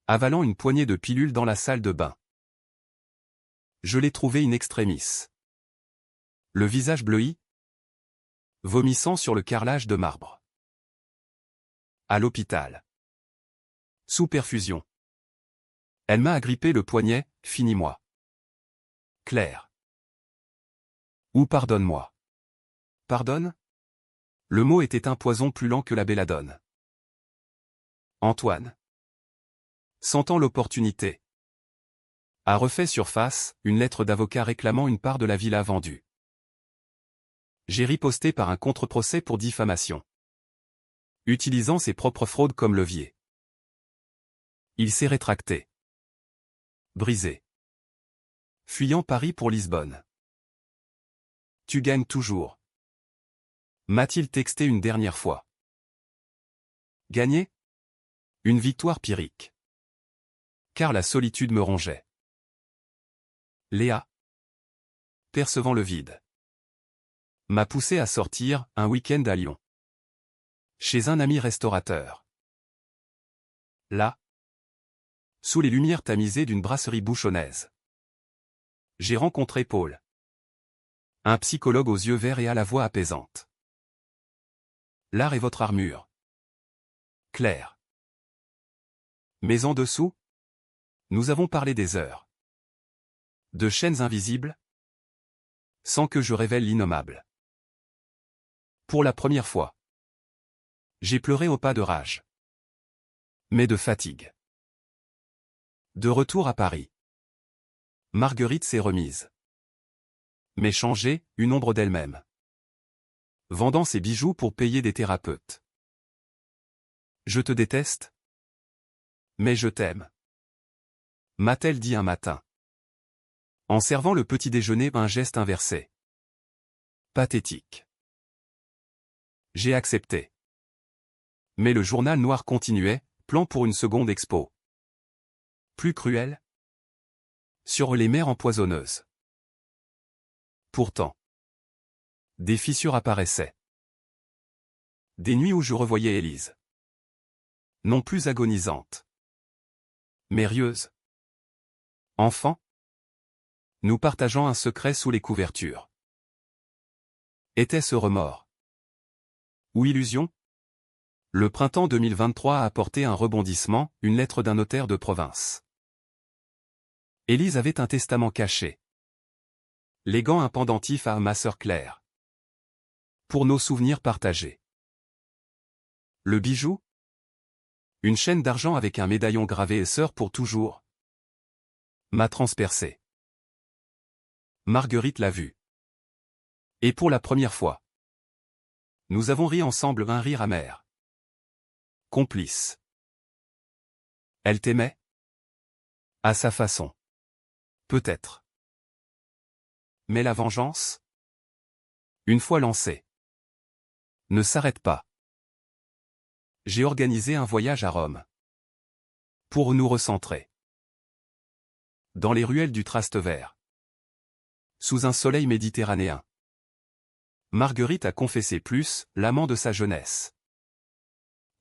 Avalant une poignée de pilules dans la salle de bain. Je l'ai trouvée in extremis. Le visage bleui. Vomissant sur le carrelage de marbre. À l'hôpital. Sous perfusion. Elle m'a agrippé le poignet, finis-moi. Claire. Ou pardonne-moi. Pardonne? Le mot était un poison plus lent que la belladone. Antoine. Sentant l'opportunité. A refait surface, une lettre d'avocat réclamant une part de la villa vendue. J'ai riposté par un contre-procès pour diffamation. Utilisant ses propres fraudes comme levier. Il s'est rétracté. Brisé. Fuyant Paris pour Lisbonne. Tu gagnes toujours. M'a-t-il texté une dernière fois. Gagner? Une victoire pyrrhique. Car la solitude me rongeait. Léa. Percevant le vide. M'a poussé à sortir, un week-end à Lyon. Chez un ami restaurateur. Là. Sous les lumières tamisées d'une brasserie bouchonnaise. J'ai rencontré Paul. Un psychologue aux yeux verts et à la voix apaisante. L'art est votre armure. Claire. Mais en dessous? Nous avons parlé des heures. De chaînes invisibles? Sans que je révèle l'innommable. Pour la première fois. J'ai pleuré au pas de rage. Mais de fatigue. De retour à Paris. Marguerite s'est remise. Mais changée, une ombre d'elle-même. Vendant ses bijoux pour payer des thérapeutes. Je te déteste? Mais je t'aime. M'a-t-elle dit un matin. En servant le petit déjeuner, un geste inversé. Pathétique. J'ai accepté. Mais le journal noir continuait, plan pour une seconde expo. Plus cruel? Sur les mers empoisonneuses. Pourtant. Des fissures apparaissaient. Des nuits où je revoyais Élise. Non plus agonisante. Mais rieuse. Enfant? Nous partageant un secret sous les couvertures. Était-ce remords? Ou illusion? Le printemps 2023 a apporté un rebondissement, une lettre d'un notaire de province. Élise avait un testament caché. Léguant un pendentif à ma sœur Claire. Pour nos souvenirs partagés. Le bijou? Une chaîne d'argent avec un médaillon gravé et sœur pour toujours, M'a transpercé. Marguerite l'a vu. Et pour la première fois. Nous avons ri ensemble, un rire amer. Complice. Elle t'aimait? À sa façon. Peut-être. Mais la vengeance? Une fois lancée. Ne s'arrête pas. J'ai organisé un voyage à Rome. Pour nous recentrer. Dans les ruelles du Trastevere. Sous un soleil méditerranéen. Marguerite a confessé plus, l'amant de sa jeunesse.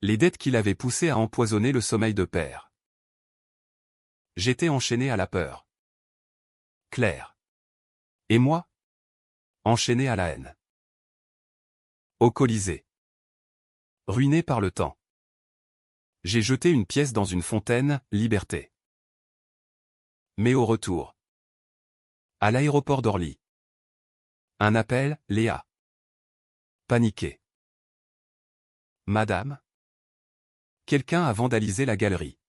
Les dettes qui l'avaient poussé à empoisonner le sommeil de père. J'étais enchaîné à la peur. Claire. Et moi? Enchaîné à la haine. Au Colisée. Ruiné par le temps. J'ai jeté une pièce dans une fontaine, liberté. Mais au retour. À l'aéroport d'Orly. Un appel, Léa. Paniqué. Madame? Quelqu'un a vandalisé la galerie.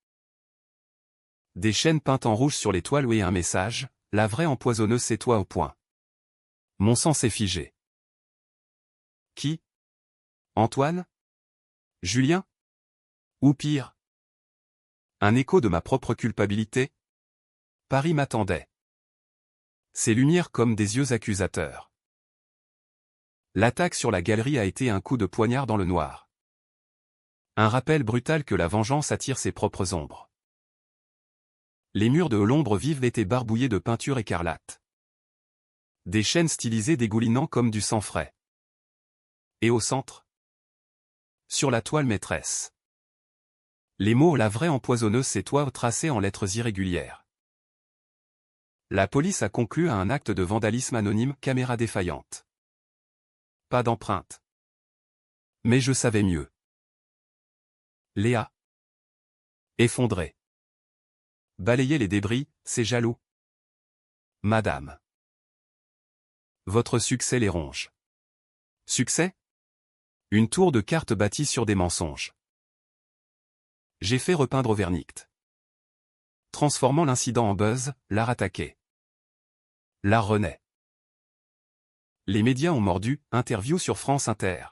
Des chaînes peintes en rouge sur les toiles et un message, la vraie empoisonneuse c'est toi au point. Mon sang s'est figé. Qui? Antoine? Julien? Ou pire? Un écho de ma propre culpabilité? Paris m'attendait. Ses lumières comme des yeux accusateurs. L'attaque sur la galerie a été un coup de poignard dans le noir. Un rappel brutal que la vengeance attire ses propres ombres. Les murs de l'ombre vive étaient barbouillés de peinture écarlate. Des chaînes stylisées dégoulinant comme du sang frais. Et au centre? Sur la toile maîtresse. Les mots « la vraie empoisonneuse c'est toi » tracés en lettres irrégulières. La police a conclu à un acte de vandalisme anonyme, caméra défaillante. Pas d'empreinte. Mais je savais mieux. Léa. Effondrée. Balayer les débris, c'est jaloux. Madame. Votre succès les ronge. Succès? Une tour de cartes bâtie sur des mensonges. J'ai fait repeindre au vernict. Transformant l'incident en buzz, l'art attaqué. L'art renaît. Les médias ont mordu, interview sur France Inter.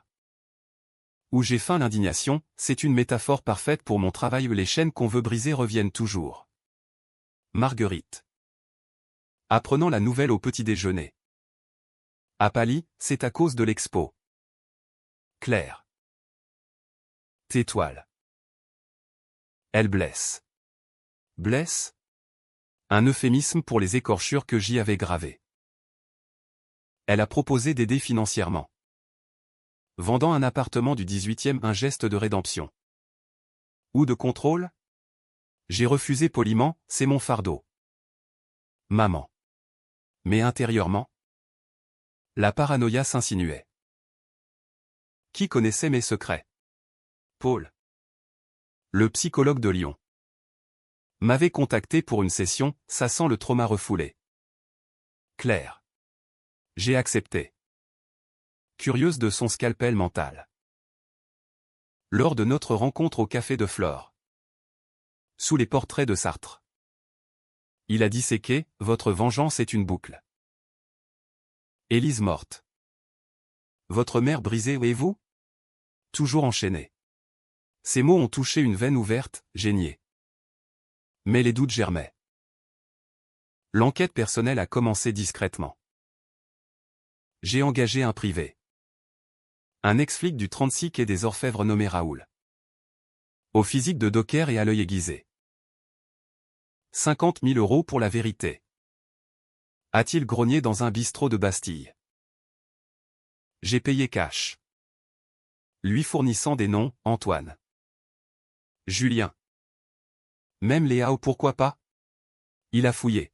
Où j'ai feint l'indignation, c'est une métaphore parfaite pour mon travail où les chaînes qu'on veut briser reviennent toujours. Marguerite. Apprenant la nouvelle au petit déjeuner. À Pali, c'est à cause de l'expo. Claire. Tes toiles. Elle blesse. Blesse? Un euphémisme pour les écorchures que j'y avais gravées. Elle a proposé d'aider financièrement. Vendant un appartement du 18e, un geste de rédemption. Ou de contrôle? J'ai refusé poliment, c'est mon fardeau. Maman. Mais intérieurement? La paranoïa s'insinuait. Qui connaissait mes secrets? Paul. Le psychologue de Lyon. M'avait contacté pour une session, ça sent le trauma refoulé. Claire. J'ai accepté. Curieuse de son scalpel mental. Lors de notre rencontre au café de Flore. Sous les portraits de Sartre. Il a disséqué, votre vengeance est une boucle. Élise morte. Votre mère brisée et vous? Toujours enchaînée. Ces mots ont touché une veine ouverte, j'ai nié. Mais les doutes germaient. L'enquête personnelle a commencé discrètement. J'ai engagé un privé. Un ex-flic du 36 quai des Orfèvres nommé Raoul. Au physique de docker et à l'œil aiguisé. 50 000 € pour la vérité. A-t-il grogné dans un bistrot de Bastille? J'ai payé cash. Lui fournissant des noms, Antoine. Julien. Même Léa ou pourquoi pas? Il a fouillé.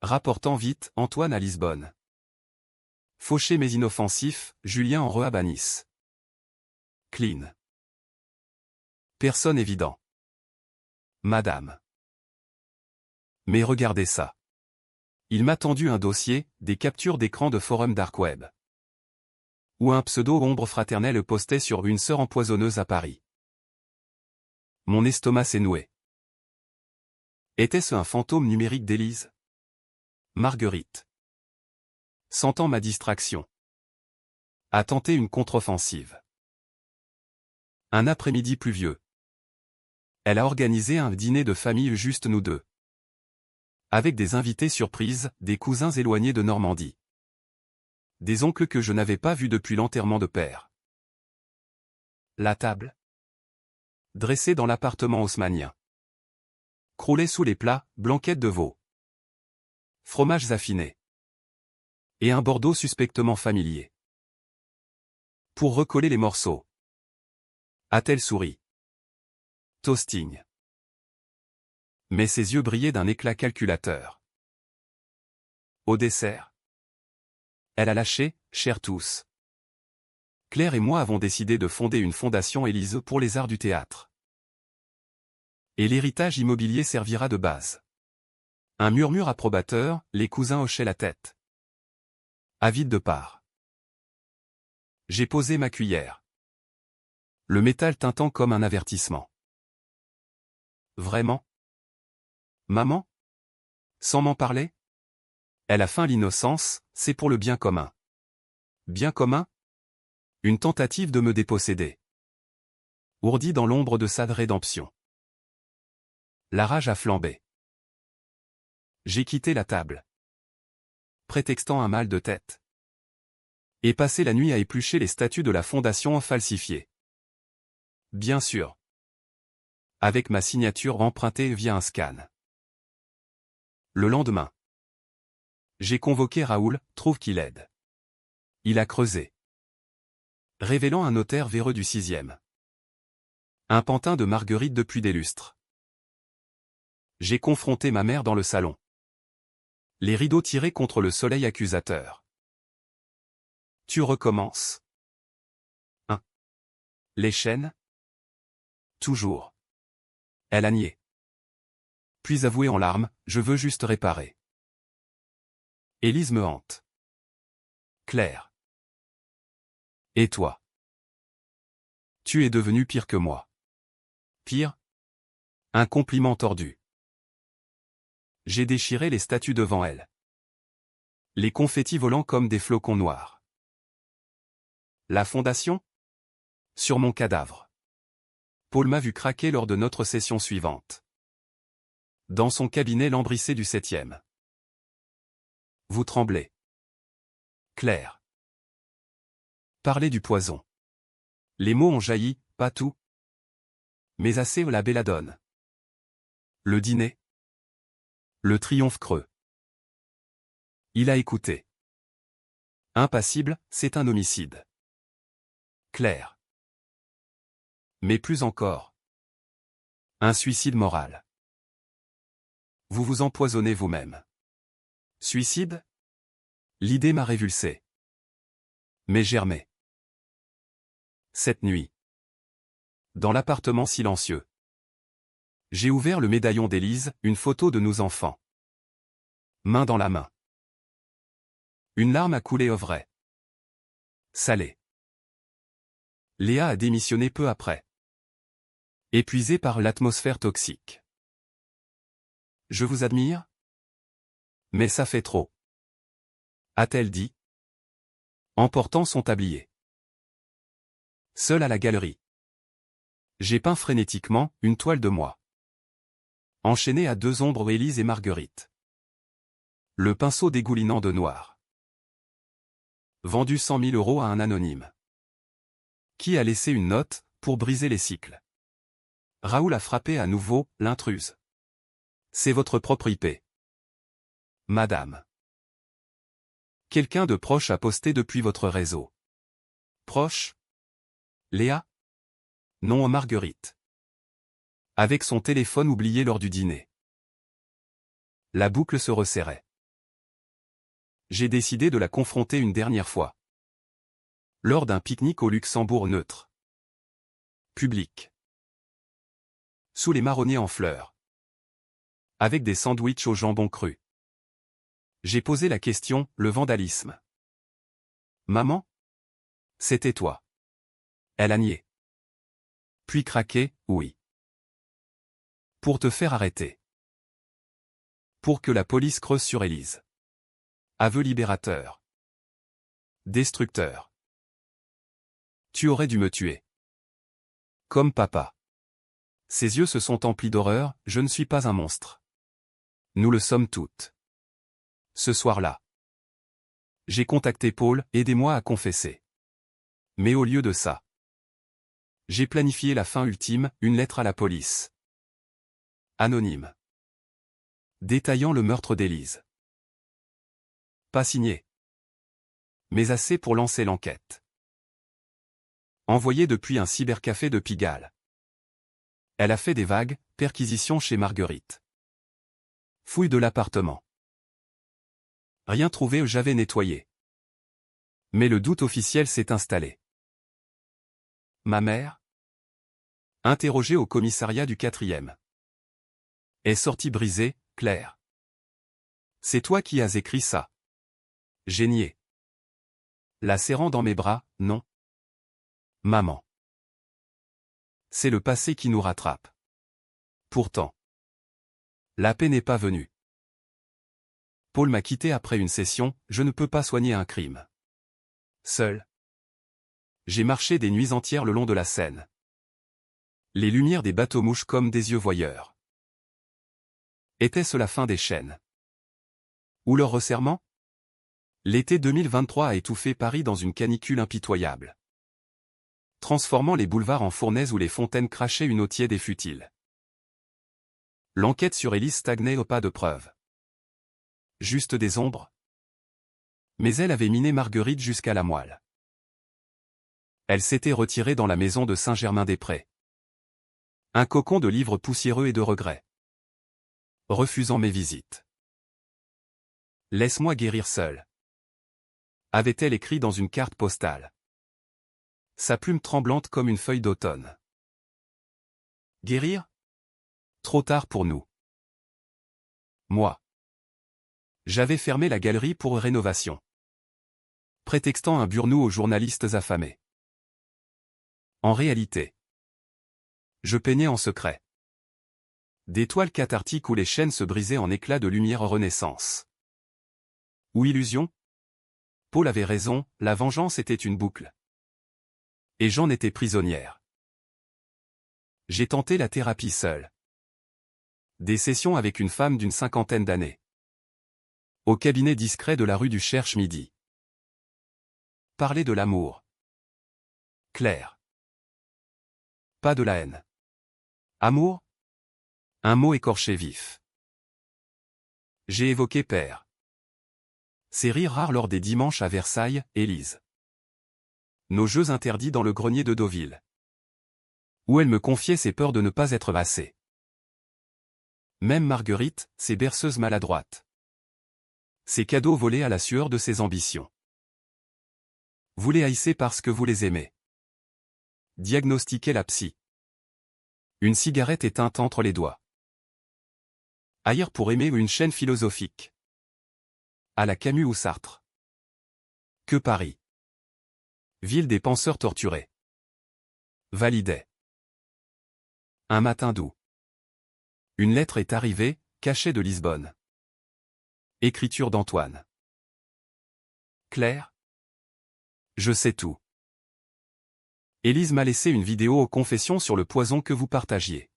Rapportant vite, Antoine à Lisbonne. Fauché mais inoffensif, Julien en rehab à Nice. Clean. Personne évident. Madame. Mais regardez ça. Il m'a tendu un dossier, des captures d'écran de forum dark web. Où un pseudo-ombre fraternelle postait sur une sœur empoisonneuse à Paris. Mon estomac s'est noué. Était-ce un fantôme numérique d'Élise? Marguerite, sentant ma distraction, a tenté une contre-offensive. Un après-midi pluvieux. Elle a organisé un dîner de famille juste nous deux. Avec des invités surprises, des cousins éloignés de Normandie. Des oncles que je n'avais pas vus depuis l'enterrement de père. La table, dressée dans l'appartement haussmannien, croulait sous les plats, blanquettes de veau, fromages affinés, et un Bordeaux suspectement familier. Pour recoller les morceaux, a-t-elle souri. Toasting. Mais ses yeux brillaient d'un éclat calculateur. Au dessert, elle a lâché, chers tous. Claire et moi avons décidé de fonder une fondation Élise pour les arts du théâtre. Et l'héritage immobilier servira de base. Un murmure approbateur, les cousins hochaient la tête. Avide de part. J'ai posé ma cuillère. Le métal tintant comme un avertissement. Vraiment? Maman? Sans m'en parler? Elle a feint l'innocence, c'est pour le bien commun. Bien commun? Une tentative de me déposséder. Ourdi dans l'ombre de sa rédemption. La rage a flambé. J'ai quitté la table, prétextant un mal de tête, et passé la nuit à éplucher les statuts de la fondation falsifiées. Bien sûr. Avec ma signature empruntée via un scan. Le lendemain, j'ai convoqué Raoul, trouve qu'il aide. Il a creusé, révélant un notaire véreux du 6e. Un pantin de Marguerite depuis des lustres. J'ai confronté ma mère dans le salon. Les rideaux tirés contre le soleil accusateur. Tu recommences. Les chaînes? Toujours. Elle a nié. Puis avoué en larmes, je veux juste réparer. Élise me hante. Claire. Et toi? Tu es devenu pire que moi. Pire? Un compliment tordu. J'ai déchiré les statues devant elle. Les confettis volant comme des flocons noirs. La fondation? Sur mon cadavre. Paul m'a vu craquer lors de notre session suivante. Dans son cabinet lambrissé du 7e. Vous tremblez. Claire. Parlez du poison. Les mots ont jailli, pas tout. Mais assez la belladone. Le dîner. Le triomphe creux. Il a écouté. Impassible, c'est un homicide. Claire. Mais plus encore. Un suicide moral. Vous vous empoisonnez vous-même. Suicide? L'idée m'a révulsé. Mais germé. Cette nuit. Dans l'appartement silencieux. J'ai ouvert le médaillon d'Élise, une photo de nos enfants. Main dans la main. Une larme a coulé au vrai. Salé. Léa a démissionné peu après. Épuisée par l'atmosphère toxique. Je vous admire? Mais ça fait trop. A-t-elle dit? Emportant son tablier. Seul à la galerie. J'ai peint frénétiquement une toile de moi. Enchaînée à deux ombres Élise et Marguerite. Le pinceau dégoulinant de noir. Vendu 100 000 € à un anonyme. Qui a laissé une note, pour briser les cycles. Raoul a frappé à nouveau, l'intruse. C'est votre propre IP. Madame. Quelqu'un de proche a posté depuis votre réseau. Proche? Léa? Non, Marguerite. Avec son téléphone oublié lors du dîner. La boucle se resserrait. J'ai décidé de la confronter une dernière fois. Lors d'un pique-nique au Luxembourg neutre. Public. Sous les marronniers en fleurs. Avec des sandwichs au jambon cru. J'ai posé la question, le vandalisme. Maman? C'était toi. Elle a nié. Puis craqué, oui. Pour te faire arrêter. Pour que la police creuse sur Élise. Aveu libérateur. Destructeur. Tu aurais dû me tuer. Comme papa. Ses yeux se sont emplis d'horreur, je ne suis pas un monstre. Nous le sommes toutes. Ce soir-là. J'ai contacté Paul, aidez-moi à confesser. Mais au lieu de ça. J'ai planifié la fin ultime, une lettre à la police. Anonyme. Détaillant le meurtre d'Élise. Pas signé. Mais assez pour lancer l'enquête. Envoyée depuis un cybercafé de Pigalle. Elle a fait des vagues, perquisitions chez Marguerite. Fouille de l'appartement. Rien trouvé, j'avais nettoyé. Mais le doute officiel s'est installé. Ma mère, interrogée au commissariat du 4e, est sortie brisée, Claire. C'est toi qui as écrit ça. J'ai nié. La serrant dans mes bras, non. Maman. C'est le passé qui nous rattrape. Pourtant. La paix n'est pas venue. Paul m'a quitté après une session, je ne peux pas soigner un crime. Seul. J'ai marché des nuits entières le long de la Seine. Les lumières des bateaux-mouches comme des yeux voyeurs. Était-ce la fin des chaînes? Ou leur resserrement? L'été 2023 a étouffé Paris dans une canicule impitoyable. Transformant les boulevards en fournaises où les fontaines crachaient une eau tiède et futile. L'enquête sur Élise stagnait au pas de preuves. Juste des ombres. Mais elle avait miné Marguerite jusqu'à la moelle. Elle s'était retirée dans la maison de Saint-Germain-des-Prés. Un cocon de livres poussiéreux et de regrets. Refusant mes visites. Laisse-moi guérir seule. Avait-elle écrit dans une carte postale. Sa plume tremblante comme une feuille d'automne. Guérir? Trop tard pour nous. Moi. J'avais fermé la galerie pour rénovation. Prétextant un burn-out aux journalistes affamés. En réalité. Je peignais en secret. Des toiles cathartiques où les chaînes se brisaient en éclats de lumière renaissance. Ou illusion? Paul avait raison, la vengeance était une boucle. Et j'en étais prisonnière. J'ai tenté la thérapie seule. Des sessions avec une femme d'une 50aine d'années. Au cabinet discret de la rue du Cherche-Midi. Parler de l'amour. Claire. Pas de la haine. Amour? Un mot écorché vif. J'ai évoqué père. Ces rires rares lors des dimanches à Versailles, Élise. Nos jeux interdits dans le grenier de Deauville. Où elle me confiait ses peurs de ne pas être assez. Même Marguerite, ses berceuses maladroites. Ses cadeaux volés à la sueur de ses ambitions. Vous les haïssez parce que vous les aimez. Diagnostiquait la psy. Une cigarette éteinte entre les doigts. Haïr pour aimer ou une chaîne philosophique. À la Camus ou Sartre. Que Paris. Ville des penseurs torturés. Validait. Un matin doux. Une lettre est arrivée, cachée de Lisbonne. Écriture d'Antoine. Claire? Je sais tout. Élise m'a laissé une vidéo aux confessions sur le poison que vous partagiez.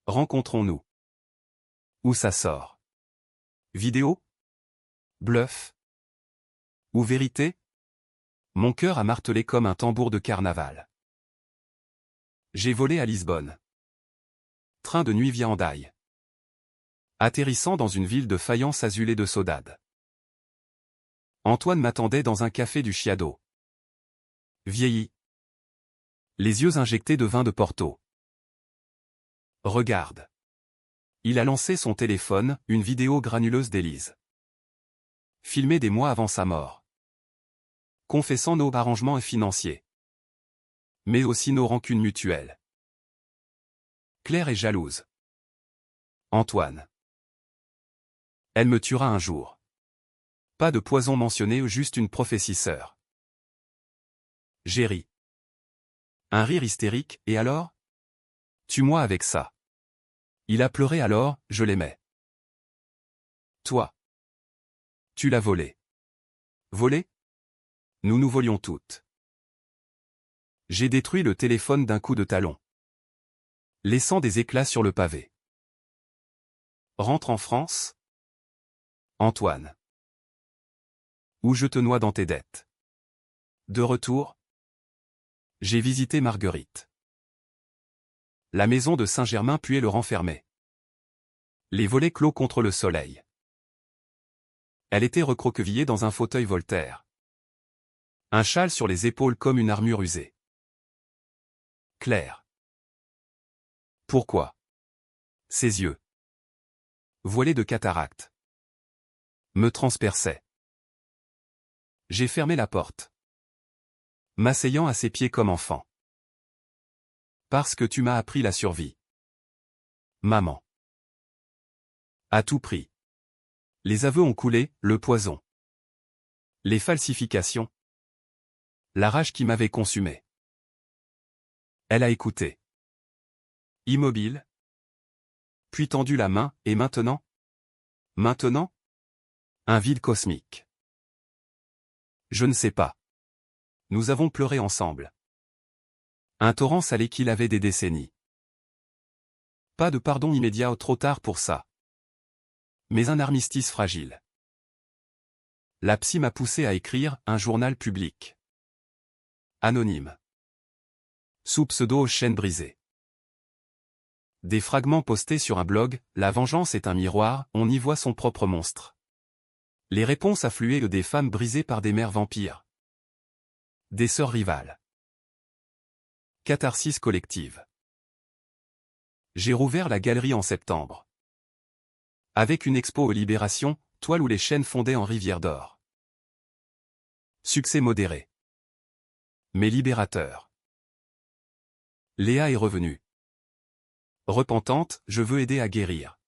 Rencontrons-nous. Où ça sort? Vidéo? Bluff? Ou vérité? Mon cœur a martelé comme un tambour de carnaval. J'ai volé à Lisbonne. Train de nuit Viandaille. Atterrissant dans une ville de faïence azulée de saudade. Antoine m'attendait dans un café du Chiado. Vieilli. Les yeux injectés de vin de Porto. Regarde. Il a lancé son téléphone, une vidéo granuleuse d'Élise. Filmée des mois avant sa mort. Confessant nos arrangements financiers. Mais aussi nos rancunes mutuelles. Claire est jalouse. Antoine. Elle me tuera un jour. Pas de poison mentionné, juste une prophétie sœur. J'ai ri. Un rire hystérique, et alors? Tue-moi avec ça. Il a pleuré alors, je l'aimais. Toi. Tu l'as volé. Volé? Nous nous volions toutes. J'ai détruit le téléphone d'un coup de talon, laissant des éclats sur le pavé. Rentre en France? Antoine. Ou je te noie dans tes dettes. De retour? J'ai visité Marguerite. La maison de Saint-Germain puait le renfermait. Les volets clos contre le soleil. Elle était recroquevillée dans un fauteuil Voltaire. Un châle sur les épaules comme une armure usée. Claire. Pourquoi? Ses yeux, voilés de cataracte, me transperçaient. J'ai fermé la porte, m'asseyant à ses pieds comme enfant. Parce que tu m'as appris la survie. Maman. À tout prix. Les aveux ont coulé, le poison. Les falsifications. La rage qui m'avait consumé. Elle a écouté. Immobile. Puis tendu la main, et maintenant? Maintenant? Un vide cosmique. Je ne sais pas. Nous avons pleuré ensemble. Un torrent salé qu'il avait des décennies. Pas de pardon immédiat ou trop tard pour ça. Mais un armistice fragile. La psy m'a poussé à écrire un journal public. Anonyme. Sous pseudo chaîne brisée. Des fragments postés sur un blog, la vengeance est un miroir, on y voit son propre monstre. Les réponses affluaient des femmes brisées par des mères vampires. Des sœurs rivales. Catharsis collective. J'ai rouvert la galerie en septembre. Avec une expo aux Libérations, toile où les chênes fondaient en rivière d'or. Succès modéré. Mais libérateur. Léa est revenue. Repentante, je veux aider à guérir.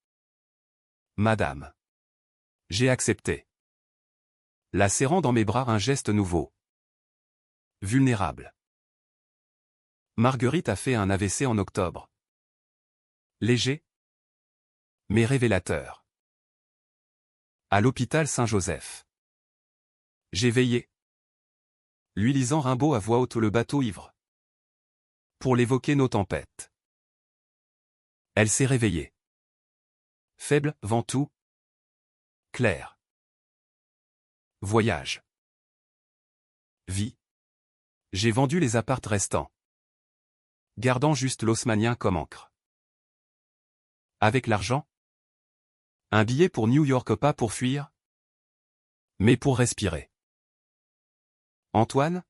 Madame. J'ai accepté. La serrant dans mes bras un geste nouveau. Vulnérable. Marguerite a fait un AVC en octobre. Léger, mais révélateur. À l'hôpital Saint-Joseph. J'ai veillé. Lui lisant Rimbaud à voix haute le bateau ivre. Pour l'évoquer nos tempêtes. Elle s'est réveillée. Faible, ventoux. Claire. Voyage. Vie. J'ai vendu les apparts restants. Gardant juste l'haussmannien comme encre. Avec l'argent? Un billet pour New York, pas pour fuir, mais pour respirer. Antoine?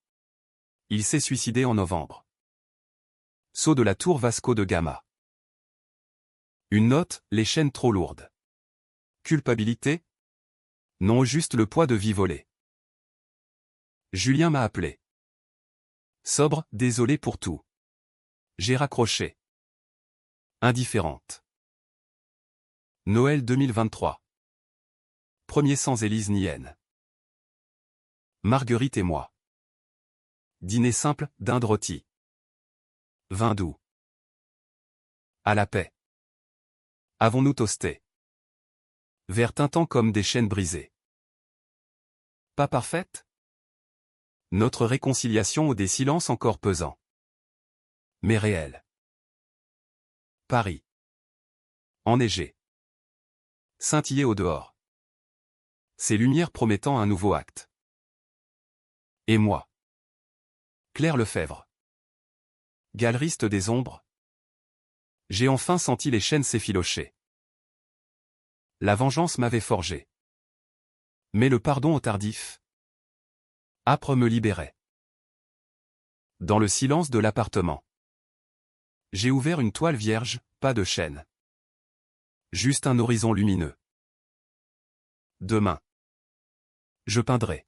Il s'est suicidé en novembre. Saut de la tour Vasco de Gama. Une note, les chaînes trop lourdes. Culpabilité? Non, juste le poids de vie volée. Julien m'a appelé. Sobre, désolé pour tout. J'ai raccroché. Indifférente. Noël 2023. Premier sans Élise ni haine. Marguerite et moi. Dîner simple, dinde rôtie. Vin doux. À la paix. Avons-nous toasté? Verre tintant comme des chaînes brisées. Pas parfaite? Notre réconciliation ou des silences encore pesants. Mais réels. Paris. Enneigé. Scintillé au dehors. Ces lumières promettant un nouveau acte. Et moi. Claire Lefebvre. Galeriste des ombres. J'ai enfin senti les chaînes s'effilocher. La vengeance m'avait forgé. Mais le pardon au tardif. Âpre me libérait. Dans le silence de l'appartement. J'ai ouvert une toile vierge, pas de chaîne. Juste un horizon lumineux. Demain. Je peindrai.